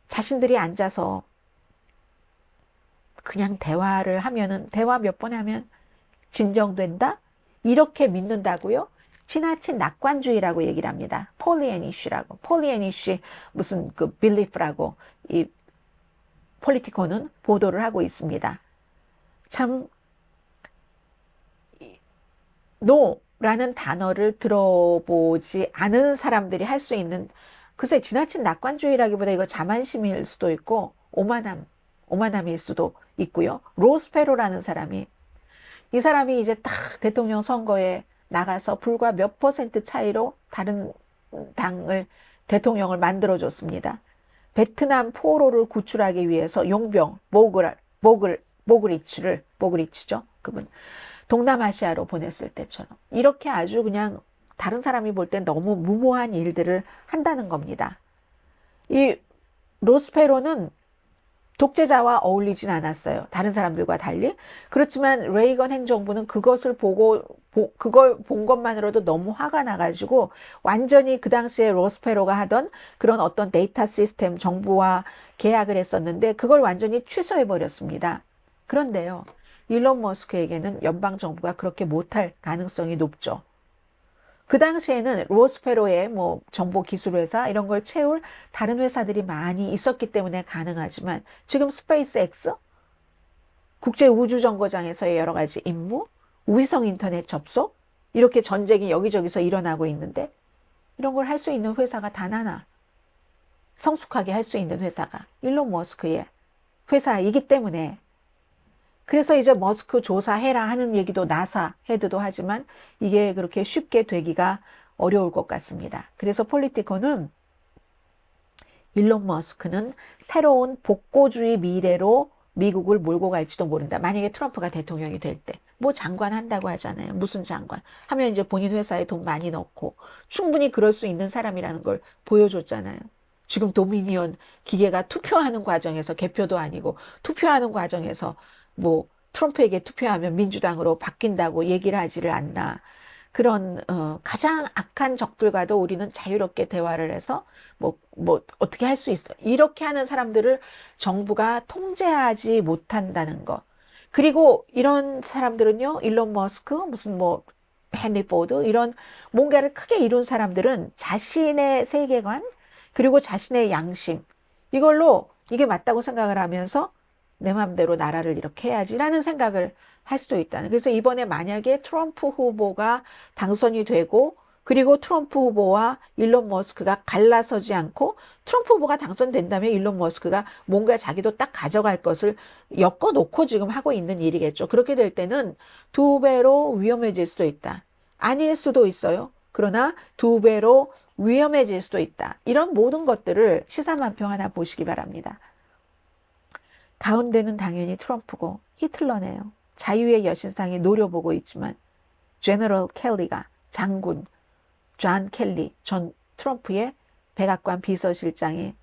자신들이 앉아서 그냥 대화를 하면은 대화 몇 번 하면 진정된다? 이렇게 믿는다고요? 지나친 낙관주의라고 얘기를 합니다. 폴리애니쉬라고. 폴리애니쉬 무슨 그 빌리프라고 이 폴리티코는 보도를 하고 있습니다. 참 노라는 단어를 들어보지 않은 사람들이 할 수 있는 글쎄 지나친 낙관주의라기보다 이거 자만심일 수도 있고 오만함일 수도 있고요. 로스페로라는 사람이 이 사람이 이제 딱 대통령 선거에 나가서 불과 몇% 차이로 다른 당을 대통령을 만들어줬습니다. 베트남 포로를 구출하기 위해서 용병 모그리치죠. 그분 동남아시아로 보냈을 때처럼 이렇게 아주 그냥 다른 사람이 볼 땐 너무 무모한 일들을 한다는 겁니다. 이 로스페로는 독재자와 어울리진 않았어요. 다른 사람들과 달리. 그렇지만 레이건 행정부는 그것을 그걸 본 것만으로도 너무 화가 나가지고 완전히 그 당시에 로스페로가 하던 그런 어떤 데이터 시스템 정부와 계약을 했었는데 그걸 완전히 취소해버렸습니다. 그런데요, 일론 머스크에게는 연방정부가 그렇게 못할 가능성이 높죠. 그 당시에는 로스페로의 뭐 정보기술회사 이런 걸 채울 다른 회사들이 많이 있었기 때문에 가능하지만 지금 스페이스X, 국제우주정거장에서의 여러 가지 임무, 위성 인터넷 접속, 이렇게 전쟁이 여기저기서 일어나고 있는데 이런 걸 할 수 있는 회사가 단 하나, 성숙하게 할 수 있는 회사가 일론 머스크의 회사이기 때문에 그래서 이제 머스크 조사해라 하는 얘기도 나사 헤드도 하지만 이게 그렇게 쉽게 되기가 어려울 것 같습니다. 그래서 폴리티코는 일론 머스크는 새로운 복고주의 미래로 미국을 몰고 갈지도 모른다. 만약에 트럼프가 대통령이 될 때. 뭐 장관 한다고 하잖아요. 무슨 장관. 하면 이제 본인 회사에 돈 많이 넣고 충분히 그럴 수 있는 사람이라는 걸 보여줬잖아요. 지금 도미니언 기계가 투표하는 과정에서 개표도 아니고 투표하는 과정에서 뭐 트럼프에게 투표하면 민주당으로 바뀐다고 얘기를 하지를 않나. 그런 가장 악한 적들과도 우리는 자유롭게 대화를 해서 뭐 어떻게 할 수 있어. 이렇게 하는 사람들을 정부가 통제하지 못한다는 거. 그리고 이런 사람들은요, 일론 머스크, 무슨 뭐 헨리 포드 이런 뭔가를 크게 이룬 사람들은 자신의 세계관 그리고 자신의 양심 이걸로 이게 맞다고 생각을 하면서 내 마음대로 나라를 이렇게 해야지라는 생각을 할 수도 있다는. 그래서 이번에 만약에 트럼프 후보가 당선이 되고 그리고 트럼프 후보와 일론 머스크가 갈라서지 않고 트럼프 후보가 당선된다면 일론 머스크가 뭔가 자기도 딱 가져갈 것을 엮어놓고 지금 하고 있는 일이겠죠. 그렇게 될 때는 두 배로 위험해질 수도 있다. 아닐 수도 있어요. 그러나 두 배로 위험해질 수도 있다. 이런 모든 것들을 시사만평 하나 보시기 바랍니다. 가운데는 당연히 트럼프고 히틀러네요. 자유의 여신상이 노려보고 있지만 제너럴 켈리가 장군 존 켈리 전 트럼프의 백악관 비서실장이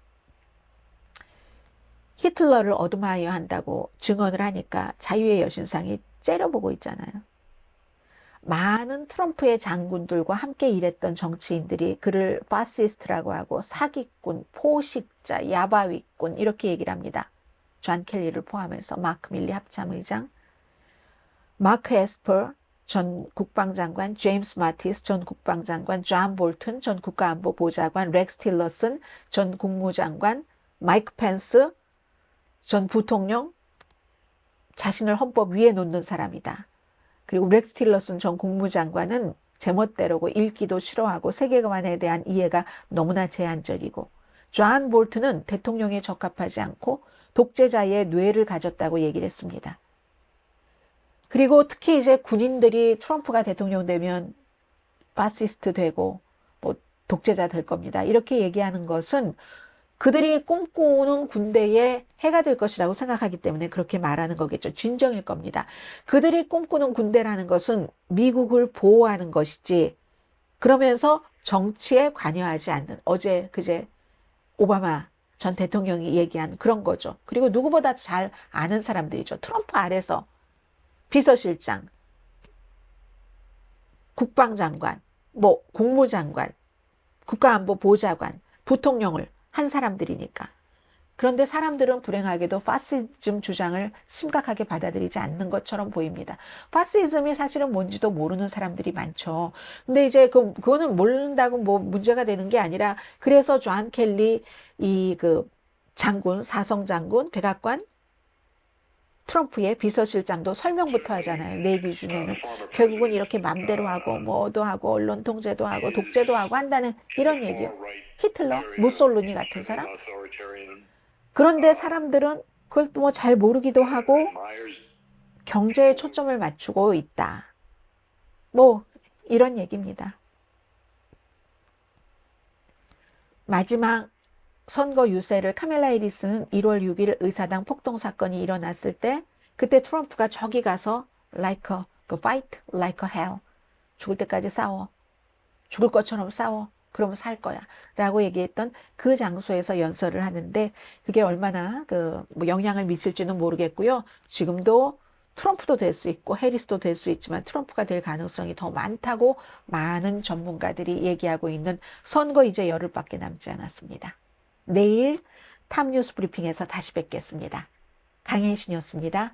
히틀러를 어드마이어 한다고 증언을 하니까 자유의 여신상이 째려보고 있잖아요. 많은 트럼프의 장군들과 함께 일했던 정치인들이 그를 파시스트라고 하고 사기꾼, 포식자, 야바위꾼 이렇게 얘기를 합니다. 존 켈리를 포함해서 마크 밀리 합참의장, 마크 에스퍼 전 국방장관, 제임스 마티스 전 국방장관, 존 볼튼 전 국가안보보좌관, 렉스 틸러슨 전 국무장관, 마이크 펜스 전 부통령, 자신을 헌법 위에 놓는 사람이다. 그리고 렉스 틸러슨 전 국무장관은 제멋대로고 읽기도 싫어하고 세계관에 대한 이해가 너무나 제한적이고 존 볼튼은 대통령에 적합하지 않고 독재자의 뇌를 가졌다고 얘기를 했습니다. 그리고 특히 이제 군인들이 트럼프가 대통령 되면 파시스트 되고 뭐 독재자 될 겁니다. 이렇게 얘기하는 것은 그들이 꿈꾸는 군대에 해가 될 것이라고 생각하기 때문에 그렇게 말하는 거겠죠. 진정일 겁니다. 그들이 꿈꾸는 군대라는 것은 미국을 보호하는 것이지 그러면서 정치에 관여하지 않는 어제 그제 오바마 전 대통령이 얘기한 그런 거죠. 그리고 누구보다 잘 아는 사람들이죠. 트럼프 아래서 비서실장, 국방장관, 뭐 국무장관, 국가안보보좌관, 부통령을 한 사람들이니까. 그런데 사람들은 불행하게도 파시즘 주장을 심각하게 받아들이지 않는 것처럼 보입니다. 파시즘이 사실은 뭔지도 모르는 사람들이 많죠. 근데 이제 그거는 모른다고 뭐 문제가 되는 게 아니라 그래서 존 켈리 장군, 사성장군, 백악관 트럼프의 비서실장도 설명부터 하잖아요. 내 기준에는 결국은 이렇게 맘대로 하고 뭐도 하고 언론 통제도 하고 독재도 하고 한다는 이런 얘기요. 히틀러, 무솔루니 같은 사람. 그런데 사람들은 그걸 뭐 잘 모르기도 하고 경제에 초점을 맞추고 있다. 뭐 이런 얘기입니다. 마지막 선거 유세를 카멜라 해리스는 1월 6일 의사당 폭동 사건이 일어났을 때 그때 트럼프가 저기 가서 fight like a hell. 죽을 때까지 싸워. 죽을 것처럼 싸워. 그러면 살 거야. 라고 얘기했던 그 장소에서 연설을 하는데 그게 얼마나 뭐 영향을 미칠지는 모르겠고요. 지금도 트럼프도 될 수 있고 해리스도 될 수 있지만 트럼프가 될 가능성이 더 많다고 많은 전문가들이 얘기하고 있는 선거 이제 열흘밖에 남지 않았습니다. 내일 탑뉴스 브리핑에서 다시 뵙겠습니다. 강혜신이었습니다.